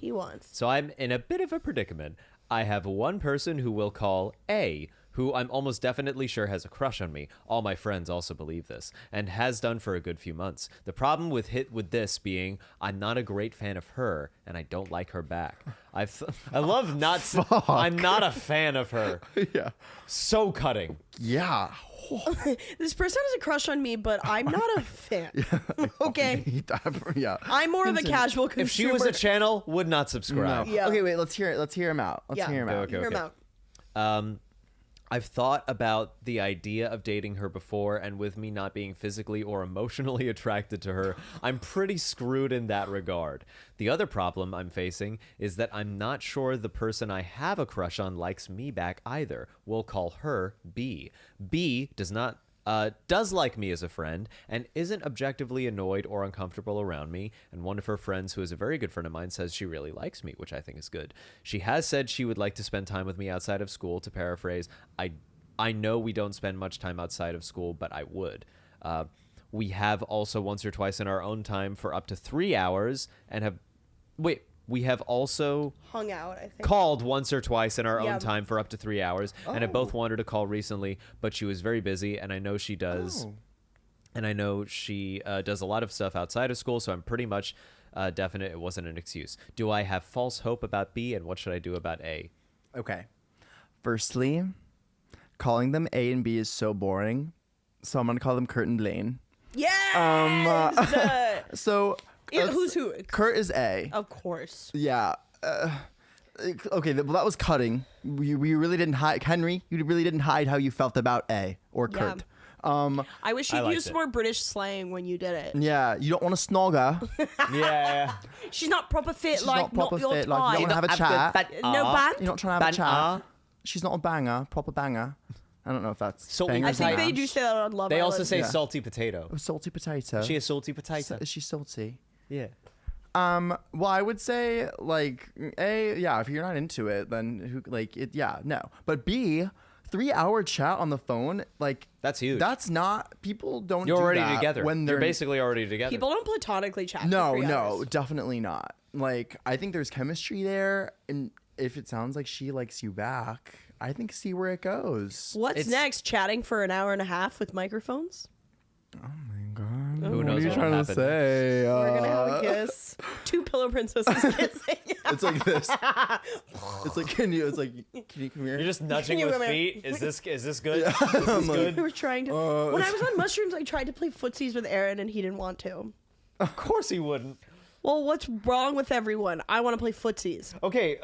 He wants. So I'm in a bit of a predicament. I have one person who we'll call A, who I'm almost definitely sure has a crush on me. All my friends also believe this, and has done for a good few months. The problem with this being, I'm not a great fan of her, and I don't like her back. I love not. I'm not a fan of her. Yeah. So cutting. Yeah. This person has a crush on me, but I'm not a fan. Okay. Yeah. I'm more of a casual consumer. If she was a channel, would not subscribe. No. Yeah. Okay, wait. Let's hear it. Let's hear him out. Let's hear him out. Okay, Hear 'em okay. out. I've thought about the idea of dating her before, and with me not being physically or emotionally attracted to her, I'm pretty screwed in that regard. The other problem I'm facing is that I'm not sure the person I have a crush on likes me back either. We'll call her B. B does like me as a friend and isn't objectively annoyed or uncomfortable around me, and one of her friends, who is a very good friend of mine, says she really likes me, which I think is good. She has said she would like to spend time with me outside of school. To paraphrase, I know we don't spend much time outside of school, but I would. We have also once or twice in our own time for up to 3 hours, and we have also Hung out, I think. called once or twice in our Yeah. own time for up to 3 hours, and have both wanted to call recently, but she was very busy, and I know she does. And I know she does a lot of stuff outside of school, so I'm pretty much definite it wasn't an excuse. Do I have false hope about B, and what should I do about A? Okay. Firstly, calling them A and B is so boring. So I'm going to call them Kurt and Blaine. Yes! So Who's who? Kurt is A. Of course. Yeah. Okay, well, that was cutting. We really didn't hide. Henry, you really didn't hide how you felt about A or Yeah. Kurt. I wish I you liked used it. more British slang when you did it. Yeah, you don't want to snog her. Yeah. She's not proper fit, She's like not proper not your fit, like, you type. don't wanna have a chat. No band. You're not trying to have a chat. Ban-ah. She's not a banger, proper banger. I don't know if that's So bangers I or think Right. they mash. do say that on Love They Island. also say Yeah. salty potato. Oh, salty potato. She a salty potato. Is she salty? Yeah. Well, I would say like A, yeah, if you're not into it, then who like it, yeah, no. But B, 3-hour chat on the phone, like That's huge. That's not people don't. You're do already that together. when they're You're basically already together. People don't platonically chat. No, for 3 no, hours. definitely not. Like I think there's chemistry there, and if it sounds like she likes you back, I think see where it goes. What's next? Chatting for an hour and a half with microphones? Oh my god. Who knows what are you what'll trying to happen. say? We're gonna have a kiss. Two pillow princesses kissing. It's like this. It's like can you come here? You're just nudging you with come here? feet. Is this good? Is this good? We were trying to. When I was on mushrooms, I tried to play footsies with Aaron, and he didn't want to. Of course he wouldn't. Well, what's wrong with everyone? I want to play footsies. Okay.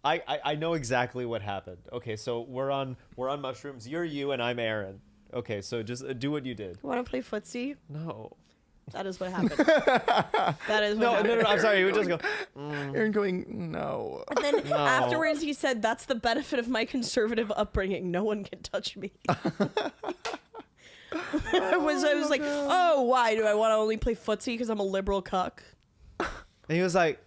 I know exactly what happened. Okay, so we're on mushrooms. You're you and I'm Aaron. Okay, so just do what you did. You want to play footsie? No. That is what happened. That is what No, happened. no. I'm sorry. You would just go. Aaron going, no. And then afterwards, he said, "That's the benefit of my conservative upbringing. No one can touch me." I was like, "Oh, why do I want to only play footsie because I'm a liberal cuck?" And he was like,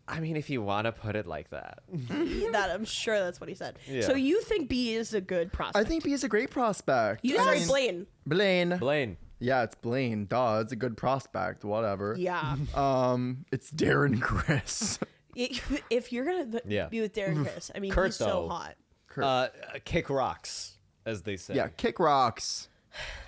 I mean, if you want to put it like that. That I'm sure that's what he said. Yeah. So you think B is a good prospect? I think B is a great prospect. you I sorry, mean, Blaine. Blaine. Yeah, it's Blaine. Duh, it's a good prospect. Whatever. Yeah. It's Darren Chris. If you're gonna Yeah. be with Darren Chris, I mean, Kurt, he's so though. hot. Kick rocks, as they say. Yeah, kick rocks.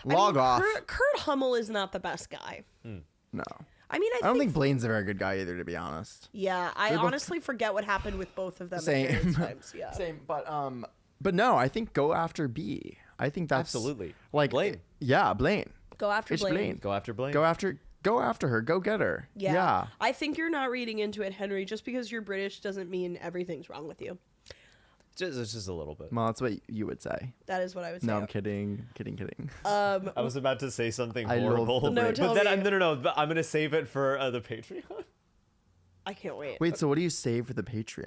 Log off. Kurt Hummel is not the best guy. No. I mean, I don't think Blaine's a very good guy either, to be honest. Yeah, I They're both- honestly forget what happened with both of them. at Same. various times. Yeah. Same, but no, I think go after B. I think that's Absolutely. like Blaine. Yeah, Blaine. Go after It's Blaine. Blaine. Go after Blaine. Go after her. Go get her. Yeah. I think you're not reading into it, Henry. Just because you're British doesn't mean everything's wrong with you. Just a little bit. Well, that's what you would say. That is what I would say. No, I'm kidding. Kidding. I was about to say something I love horrible. the No, Brit. tell but then me. no. But I'm gonna save it for the Patreon. I can't wait. Wait, so what do you save for the Patreon?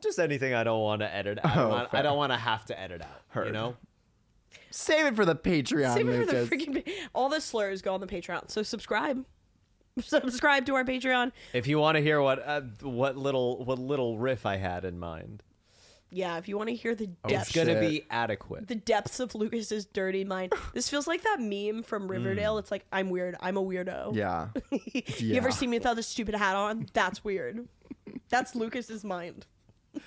Just anything I don't want to edit. I fair. don't want to have to edit out. You Heard. know. Save it for the Patreon, Save it for the Lucas. freaking. All the slurs go on the Patreon. So subscribe. Subscribe to our Patreon. If you want to hear what little riff I had in mind, Yeah, if you want to hear the Oh, depths, it's gonna shit. be adequate. the depths of Lucas's dirty mind. This feels like that meme from Riverdale. It's like, I'm weird. I'm a weirdo. Yeah. You ever Yeah. see me without this stupid hat on? That's weird. That's Lucas's mind.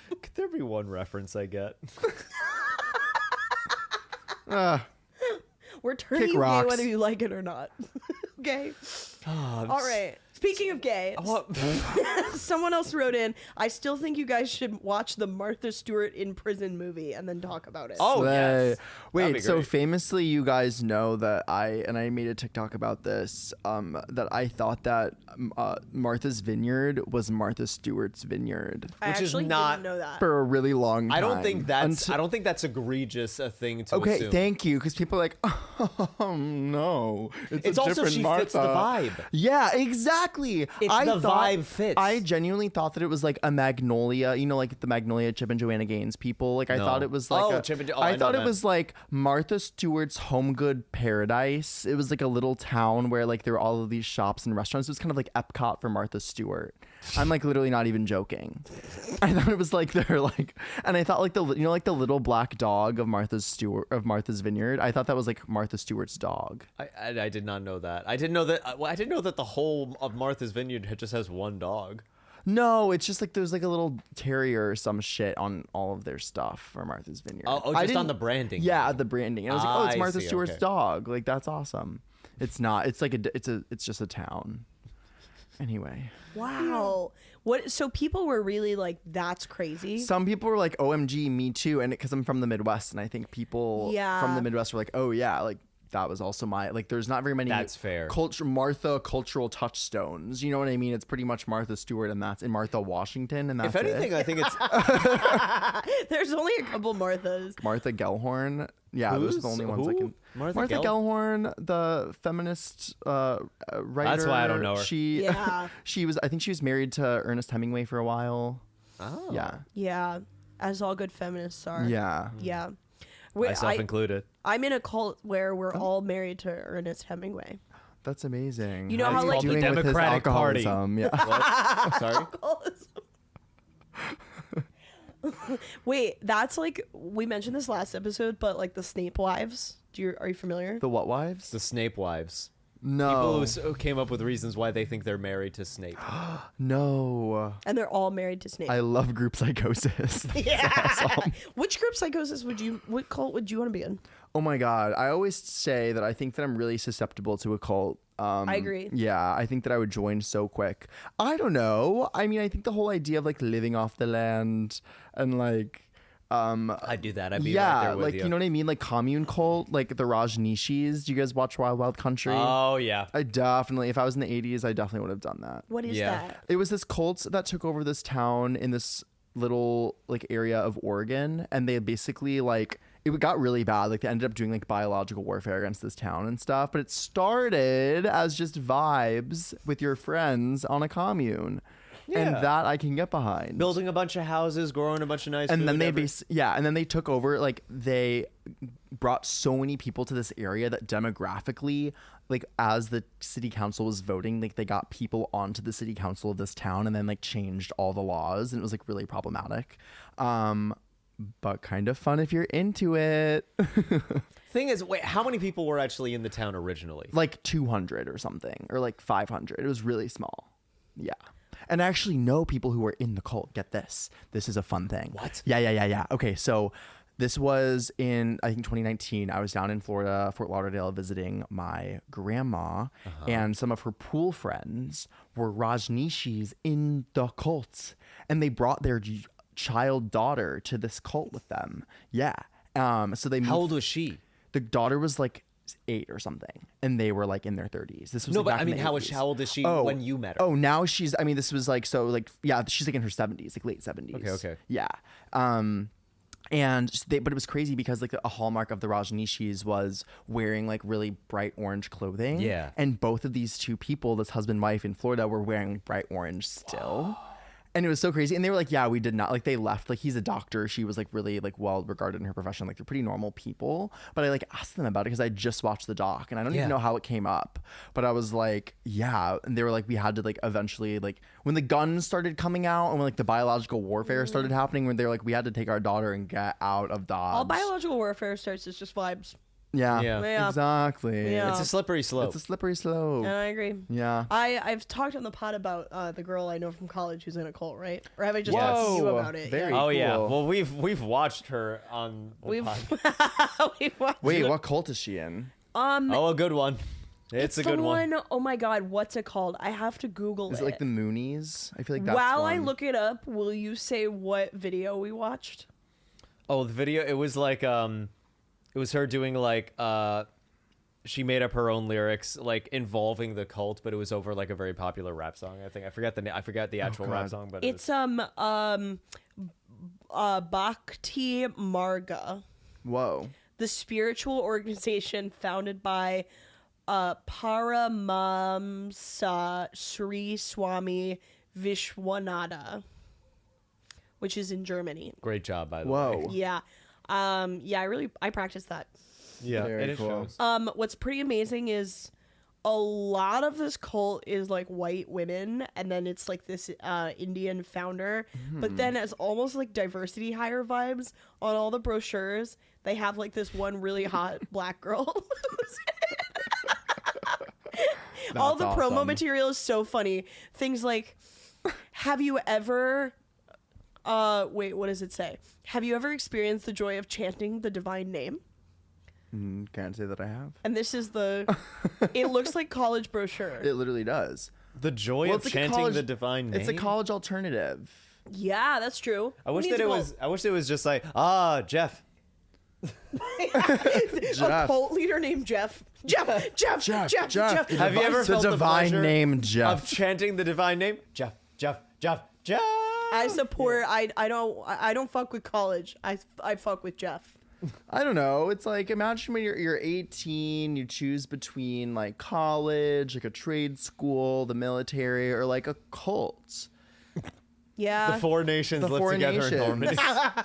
Could there be one reference I get? We're turning Kick you gay rocks. whether you like it or not. Okay. All right. Speaking of gay, someone else wrote in, I still think you guys should watch the Martha Stewart in prison movie and then talk about it. Oh, yes. That'd be Wait, so great. famously you guys know that I made a TikTok about this, that I thought that Martha's Vineyard was Martha Stewart's vineyard I which is actually not- didn't know that. for a really long time. I don't think that's Until- I don't think that's egregious a thing to Okay, assume. thank you, because people are like, oh no, It's a also different she Martha. fits the vibe. Yeah, exactly. The vibe fits. I genuinely thought that it was like a Magnolia, you know, like the Magnolia Chip and Joanna Gaines people. Like I No. thought it was like Oh, Chip and I I know thought it them. was like Martha Stewart's Home Good Paradise. It was like a little town where like there were all of these shops and restaurants. It was kind of like Epcot for Martha Stewart. I'm like literally not even joking. I thought it was like they're like, and I thought like the like the little black dog of Martha's Vineyard. I thought that was like Martha Stewart's dog. I did not know that. I didn't know that. I didn't know that the whole of Martha's Vineyard just has one dog. No, it's just like there's like a little terrier or some shit on all of their stuff for Martha's Vineyard. Oh, I just didn't- on the branding. Yeah, the branding. And I was like, oh, it's I Martha see, Stewart's okay. dog. Like that's awesome. It's not. It's like it's just a town. Anyway, Wow. What? So people were really like, that's crazy. some people were like, OMG, me too, and because I'm from the Midwest, and I think people Yeah. from the Midwest were like, oh yeah, like that was also my like. There's not very many. That's fair. Martha cultural touchstones. You know what I mean? It's pretty much Martha Stewart, and that's in Martha Washington, and that's If anything, it. I think it's There's only a couple Marthas. Martha Gellhorn. Yeah, those are the only ones I Who? can. Martha Gellhorn, the feminist writer. That's why I don't know her. She, Yeah. she was. I think she was married to Ernest Hemingway for a while. oh Yeah, Yeah. As all good feminists are. yeah. Yeah. Wait, myself included. I'm in a cult where we're all married to Ernest Hemingway. That's amazing. You know how, is he like, doing the with his Democratic Party. alcoholism? Yeah. What? Sorry. Wait, that's like, we mentioned this last episode, but like the Snape wives. Are you familiar? The what wives? The Snape wives. No. People who came up with reasons why they think they're married to Snape. No. And they're all married to Snape. I love group psychosis. yeah. awesome. Which group psychosis what cult would you want to be in? Oh my God. I always say that I think that I'm really susceptible to a cult. I agree. Yeah, I think that I would join so quick. I don't know. I mean, I think the whole idea of like living off the land and like I'd do that. I'd be right yeah, there with like you know what I mean? Like commune cult, like the Rajneeshis. Do you guys watch Wild Wild Country? Oh yeah. I definitely, if I was in the 80s, I definitely would have done that. What is Yeah. that? It was this cult that took over this town in this little like area of Oregon, and they basically like it got really bad. Like they ended up doing like biological warfare against this town and stuff. But it started as just vibes with your friends on a commune, and Yeah. that I can get behind. Building a bunch of houses, growing a bunch of nice And food, then and then they took over. Like they brought so many people to this area that demographically, like as the city council was voting, like they got people onto the city council of this town, and then like changed all the laws, and it was like really problematic. But kind of fun if you're into it. Thing is, wait, how many people were actually in the town originally? Like 200 or something, or like 500. It was really small. Yeah. And I actually know people who were in the cult. Get this. This is a fun thing. What? Yeah. Okay, so this was in, I think, 2019. I was down in Florida, Fort Lauderdale, visiting my grandma, and some of her pool friends were Rajneeshis in the cult. And they brought their child daughter to this cult with them. Yeah. So they How old was she? The daughter was like 8 or something, and they were like in their 30s. This was No, like, but back I in mean, the how 80s. old is she when you met her? Oh, now she's. I mean, this was like so like yeah, she's like in her 70s, like late 70s. Okay. Yeah. But it was crazy because like a hallmark of the Rajneeshis was wearing like really bright orange clothing. Yeah. And both of these two people, this husband and wife in Florida, were wearing bright orange still. And it was so crazy. And they were like, yeah, we did not. Like, they left. Like, he's a doctor. She was, like, really, like, well-regarded in her profession. Like, they're pretty normal people. But I, like, asked them about it because I just watched the doc. And I don't even know how it came up. But I was like, yeah. And they were like, we had to, like, eventually, like, when the guns started coming out and when, like, the biological warfare started happening, when they were like, we had to take our daughter and get out of Dodge. All biological warfare starts as just vibes. Yeah, Yeah. exactly. Yeah. It's a slippery slope. It's a slippery slope. And I agree. Yeah. I've talked on the pod about the girl I know from college who's in a cult, right? Or have I just Yes. talked to you Whoa, about it? very Yeah. Oh yeah. cool. Well, we've watched her on the We've podcast. we've watched Wait, what cult is she in? Oh, a good one. It's a the good one. Oh my god, what's it called? I have to Google Is it like the Moonies? I feel like that's While I one. look it up, will you say what video we watched? Oh, the video. It was like it was her doing like she made up her own lyrics like involving the cult, but it was over like a very popular rap song. I think I forgot the actual rap God. song, but It's Bhakti Marga, Whoa. the spiritual organization founded by Paramamsa Sri Swami Vishwanatha, which is in Germany. great job by the Whoa. way. Yeah. I practiced that. Yeah, Very and it cool. shows. What's pretty amazing is a lot of this cult is like white women, and then it's like this Indian founder. But then as almost like diversity hire vibes on all the brochures, they have like this one really hot black girl. All the That's promo awesome. material is so funny. Things like, have you ever wait, what does it say? Have you ever experienced the joy of chanting the divine name? Can't say that I have. And this is the it looks like college brochure. It literally does. The joy of it's like a chanting college- the divine name. It's a college alternative. Yeah, that's true. I wish Who that needs it a was. I wish it was just like Jeff. a cult leader named Jeff. Jeff. Have you ever the felt the divine pleasure name of Jeff? chanting the divine name? Jeff. I support. I don't fuck with college. I fuck with Jeff. I don't know. It's like imagine when you're 18, you choose between like college, like a trade school, the military, or like a cult. Yeah. The four nations The live four together nations. in Normandy.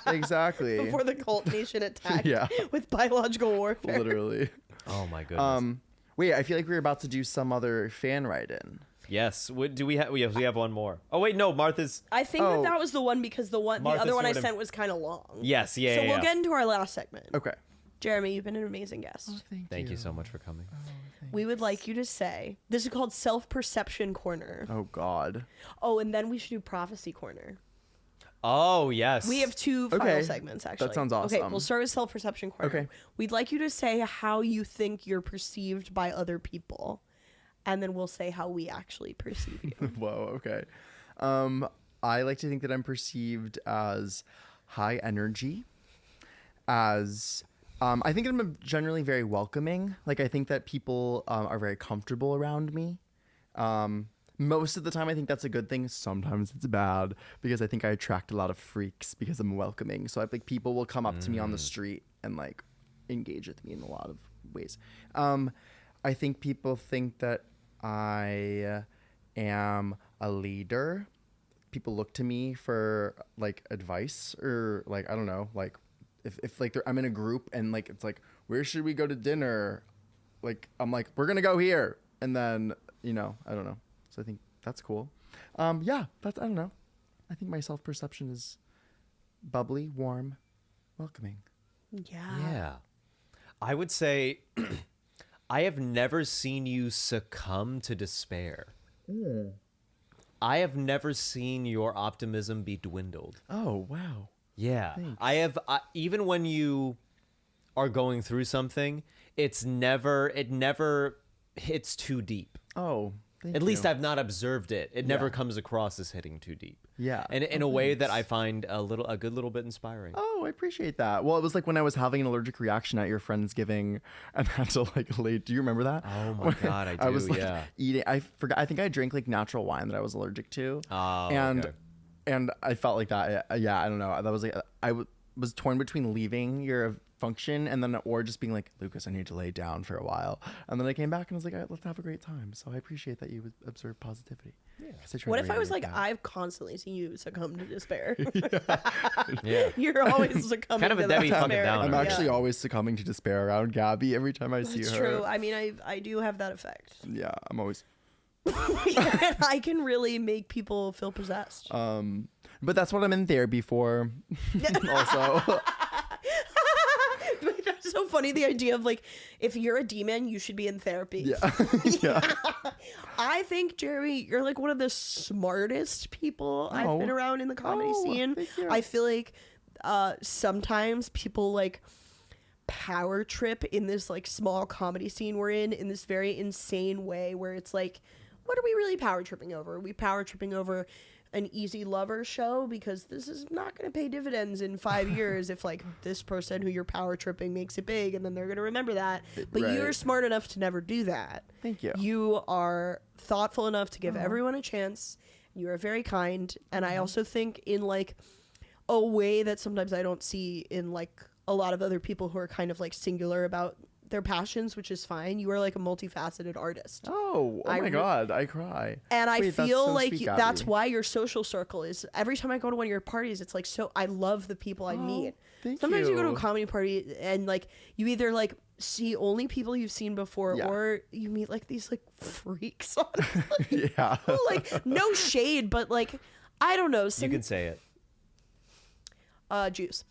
Exactly. Before the cult nation attacked Yeah. with biological warfare. Literally. Oh my goodness. Wait, I feel like we're about to do some other fan write-in. Yes. Do we have? We have one more. Oh wait, no. Martha's. I think Oh. that was the one because the Martha other one I sort of- sent was kind of long. Yes. Yeah. So yeah, we'll yeah. get into our last segment. Okay. Jeremy, you've been an amazing guest. Oh, Thank you so much for coming. We would like you to say, this is called Self-Perception Corner. Oh God. Oh, and then we should do Prophecy Corner. Oh, yes. We have two final Okay. segments, actually. That sounds Okay, awesome. we'll start with Self-Perception Corner. Okay. We'd like you to say how you think you're perceived by other people. And then we'll say how we actually perceive you. Whoa. Okay. I like to think that I'm perceived as high energy, as I think I'm generally very welcoming. Like, I think that people are very comfortable around me. Most of the time, I think that's a good thing. Sometimes it's bad because I think I attract a lot of freaks because I'm welcoming. So I think people will come up to me on the street and like engage with me in a lot of ways. I think people think that I am a leader. People look to me for like advice or like, I don't know, like if like I'm in a group and like it's like, where should we go to dinner? Like I'm like, we're gonna go here, and then I don't know. So I think that's cool. Yeah, I don't know. I think my self-perception is bubbly, warm, welcoming. Yeah. I would say I have never seen you succumb to despair. I have never seen your optimism be dwindled. Oh wow. Yeah. Thanks. I have even when you are going through something, it never hits too deep. Oh, thank At you. least I've not observed it. It never Yeah. comes across as hitting too deep. Yeah. And in Oh, a way that thanks. I find a good little bit inspiring. Oh, I appreciate that. Well, it was like when I was having an allergic reaction at your Friendsgiving and had to like lay. Do you remember that? Oh my God, I I was do, like yeah. eating. I forgot. I think I drank like natural wine that I was allergic to. Oh, and okay. and I felt like that. Yeah, I don't know. That was like was torn between leaving your function and then or just being like, Lucas, I need to lay down for a while. And then I came back and was like, all right, let's have a great time. So I appreciate that you would observe positivity. Yeah. What if I was like, I've constantly seen you succumb to despair? Yeah. You're always succumbing Kind of a to that Debbie fucking despair. Downer. I'm Yeah. actually always succumbing to despair around Gabby every time I see It's her. true. I mean, I do have that effect. Yeah, I'm always. I can really make people feel possessed. But that's what I'm in therapy for. Also. That's so funny. The idea of like, if you're a demon, you should be in therapy. Yeah. Yeah. I think, Jeremy, you're like one of the smartest people I've been Oh. around in the comedy Oh, scene. thank you. I feel like sometimes people like power trip in this like small comedy scene we're in this very insane way where it's like, what are we really power tripping over? Are we power tripping over an Easy Lover show because this is not going to pay dividends in 5 years if like this person who you're power tripping makes it big and then they're going to remember that. But Right. you're smart enough to never do that. Thank you. You are thoughtful enough to give everyone a chance. You are very kind. And I also think in like a way that sometimes I don't see in like a lot of other people who are kind of like singular about their passions, which is fine. You are like a multifaceted artist. Oh my God, I cry. And I Wait, that's feel so like sweet, that's Gabby. why your social circle is every time I go to one of your parties, it's like, so I love the people I meet. thank Sometimes you go to a you. comedy party and like you either like see only people you've seen before Yeah. or you meet like these like freaks on Yeah. like no shade, but like I don't know. You can say it. Juice.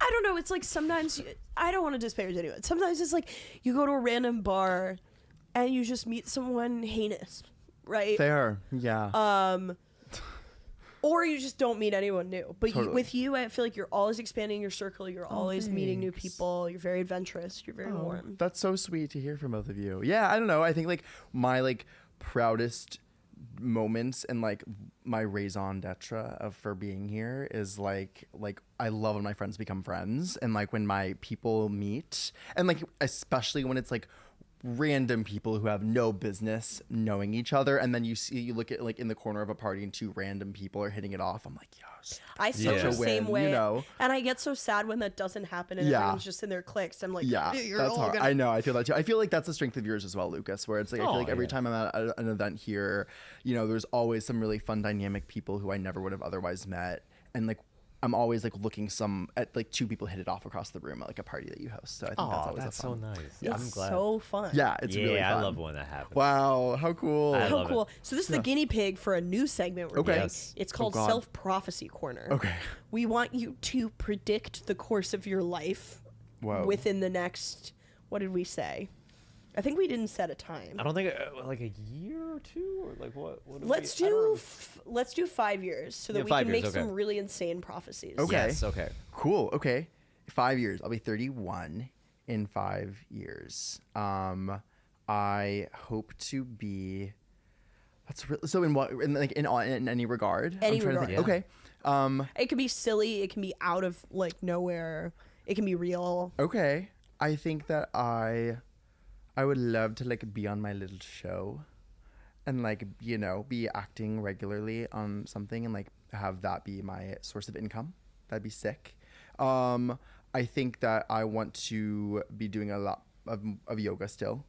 I don't know. It's like sometimes I don't want to disparage anyone. Sometimes it's like you go to a random bar and you just meet someone heinous, right? Fair. Yeah. Or you just don't meet anyone new. But Totally. with you, I feel like you're always expanding your circle. You're always meeting new thanks. people. You're very adventurous. You're very warm. That's so sweet to hear from both of you. Yeah, I don't know. I think like my like proudest moments and like my raison d'etre of for being here is like I love when my friends become friends and like when my people meet and like especially when it's like random people who have no business knowing each other and then you look at like in the corner of a party and two random people are hitting it off. I'm like, yes. I feel Yeah. the Such a same win, way. you know? And I get so sad when that doesn't happen and Yeah. everyone's just in their cliques. I'm like, Yeah, you're that's all hard. gonna I know. I feel that too. I feel like that's a strength of yours as well, Lucas. Where it's like I feel Oh, like every yeah. time I'm at an event here, there's always some really fun dynamic people who I never would have otherwise met, and like I'm always like looking at like two people hit it off across the room at like a party that you host. So I think that's always that's a fun. so nice. It's I'm glad. so fun. Yeah, it's really fun. I love when that happens. Wow, how cool. I How love it. cool. So this is the guinea pig for a new segment we're Okay. doing. Yes. It's called God. Self-Prophecy Corner. Okay. We want you to predict the course of your life Whoa. within the next, what did we say? I think we didn't set a time. I don't think like a year or two or like what? Did Let's we, I don't do remember. let's do 5 years so that Yeah, we 5 can years, make some okay. really insane prophecies. Okay. Yes. Okay. Cool. Okay. 5 years. I'll be 31 in 5 years. I hope to be. That's really so. In what? In any regard? Any I'm trying to regard. think. Okay. It can be silly. It can be out of like nowhere. It can be real. Okay. I think that I would love to like be on my little show and like, you know, be acting regularly on something and like have that be my source of income. That'd be sick. I think that I want to be doing a lot of yoga still.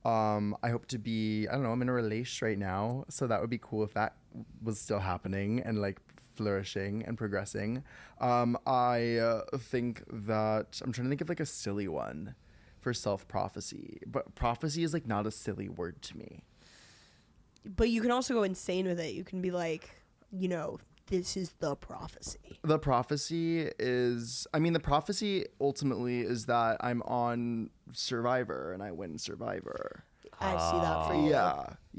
I hope to be, I don't know, I'm in a relation right now. So that would be cool if that was still happening and like flourishing and progressing. I think that I'm trying to think of like a silly one for self-prophecy, but prophecy is like not a silly word to me. But you can also go insane with it. You can be like, you know, this is the prophecy. The prophecy is, I mean, the prophecy ultimately is that I'm on Survivor and I win Survivor. I see that for you.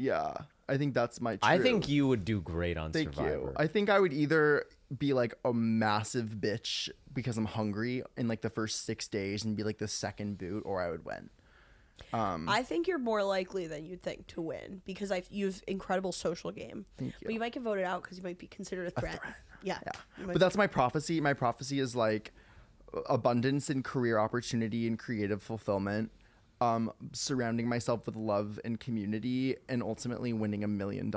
Yeah. I think that's my truth. I think you would do great on Thank Survivor. you. I think I would either be like a massive bitch because I'm hungry in like the first 6 days and be like the second boot, or I would win. I think you're more likely than you'd think to win because you have incredible social game. Thank you. But you might get voted out because you might be considered a threat. Yeah. You might But that's my prophecy. My prophecy is like abundance in career opportunity and creative fulfillment, surrounding myself with love and community, and ultimately winning $1 million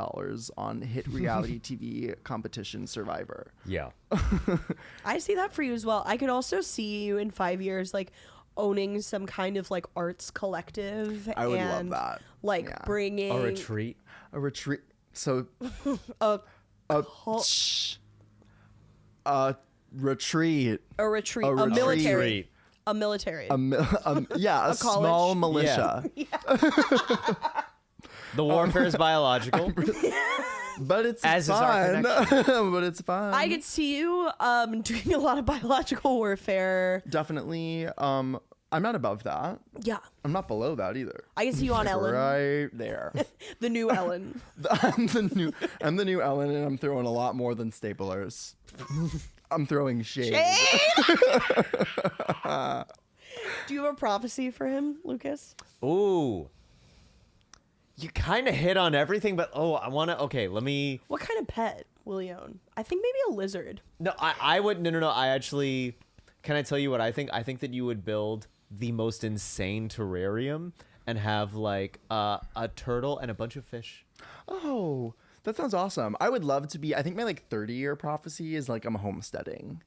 on hit reality TV competition Survivor. Yeah. I see that for you as well. I could also see you in 5 years, like owning some kind of like arts collective. I would love and, that. Like Yeah. bringing A retreat. A retreat. So a retreat. a retreat, A a retreat. military, a military. Yeah, a college. small militia. The warfare is biological. But it's As is our fun. But it's fun. I could see you doing a lot of biological warfare. Definitely. I'm not above that. Yeah. I'm not below that either. I can see you on Ellen, Right there. the new Ellen. I'm the new Ellen, and I'm throwing a lot more than staplers. I'm throwing shade. Do you have a prophecy for him, Lucas? Ooh. You kind of hit on everything, but I want to. Okay, let me. What kind of pet will you own? I think maybe a lizard. No, I would. No. I actually. Can I tell you what I think? I think that you would build the most insane terrarium and have like a turtle and a bunch of fish. Oh, that sounds awesome. I would love to be. I think my like 30-year prophecy is like I'm homesteading.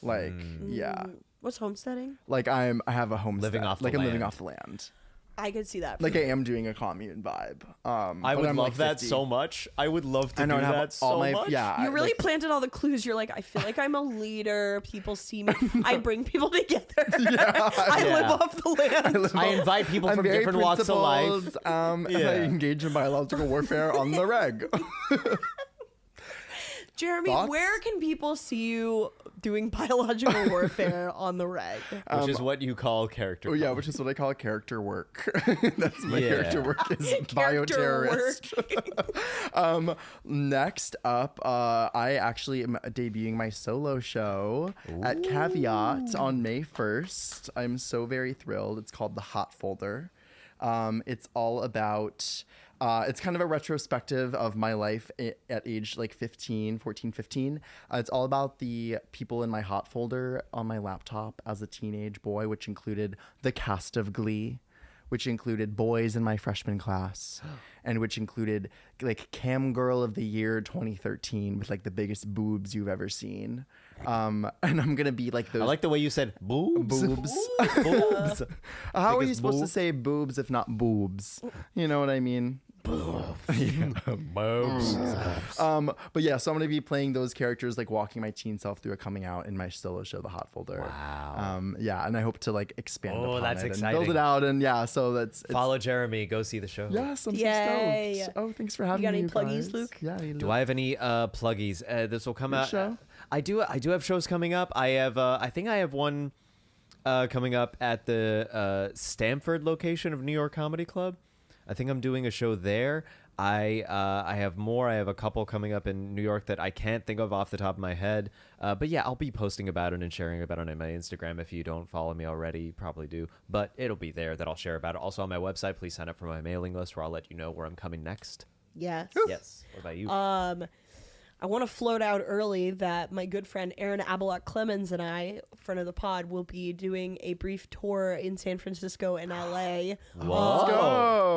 Like yeah, What's homesteading? like I have a homestead. Living off the like I'm living land. off the land. I could see that. Like I am doing a commune vibe. I but would I'm, love like, that 50. so much. I would love to I know, do and have that all so my much. yeah. you really like, planted all the clues. You're like, I feel like I'm a leader. People see me. I bring people together. I live Yeah. off the land. I invite people I'm from very different walks of life. principled, and I Yeah. engage in biological warfare on the reg. Jeremy, Thoughts? where can people see you doing biological warfare on the reg? Which is what you call character. Oh yeah, development. which is what I call character work. That's my Yeah. character work is Character bioterrorist. Next up, I actually am debuting my solo show at Caveat on May 1st. I'm so very thrilled. It's called The Hot Folder. It's all about it's kind of a retrospective of my life at age like 14, 15. It's all about the people in my hot folder on my laptop as a teenage boy, which included the cast of Glee, which included boys in my freshman class, and which included like Cam Girl of the Year 2013 with like the biggest boobs you've ever seen. And I'm going to be like those I like the way you said boobs. boobs. Boobs. How are you Biggest supposed to boob? say boobs if not boobs? You know what I mean? But yeah, so I'm gonna be playing those characters, like walking my teen self through a coming out in my solo show, The Hot Folder. Wow. Yeah, and I hope to like expand upon that's it exciting. and build it out, and yeah, so it's Follow Jeremy. Go see the show. yes, I'm Yay. so stoked. Oh, thanks for having got me. any you pluggies, guys. Luke? Yeah. Do I have any pluggies? This will come Your out. show? I do have shows coming up. I have. I think I have one coming up at the Stamford location of New York Comedy Club. I think I'm doing a show there. I have more. I have a couple coming up in New York that I can't think of off the top of my head. But yeah, I'll be posting about it and sharing about it on my Instagram. If you don't follow me already, you probably do. But it'll be there that I'll share about it. Also on my website, please sign up for my mailing list where I'll let you know where I'm coming next. Yes. Yes. What about you? I want to float out early that my good friend Aaron Abelot Clemens and I, friend of the pod, will be doing a brief tour in San Francisco and LA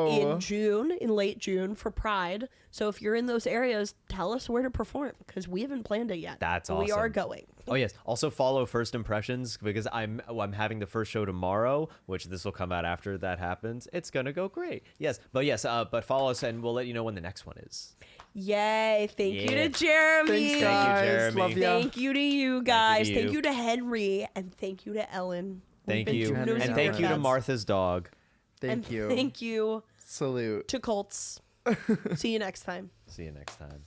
in June, in late June for Pride. So if you're in those areas, tell us where to perform because we haven't planned it yet. That's We are awesome. going. Oh yes. Also follow First Impressions because I'm having the first show tomorrow, which this will come out after that happens. It's gonna go great. Yes, but follow us and we'll let you know when the next one is. Yay. Thank you Yeah. to Jeremy. Thanks, Thank you, guys. Jeremy. Love ya. Thank you to you guys. you. Thank you to Henry. And thank you to Ellen. We've Thank been you, two Henry. nosy and thank you to meerkats. Martha's dog. Thank you. Thank you Salute. to Colts. See you next time. See you next time.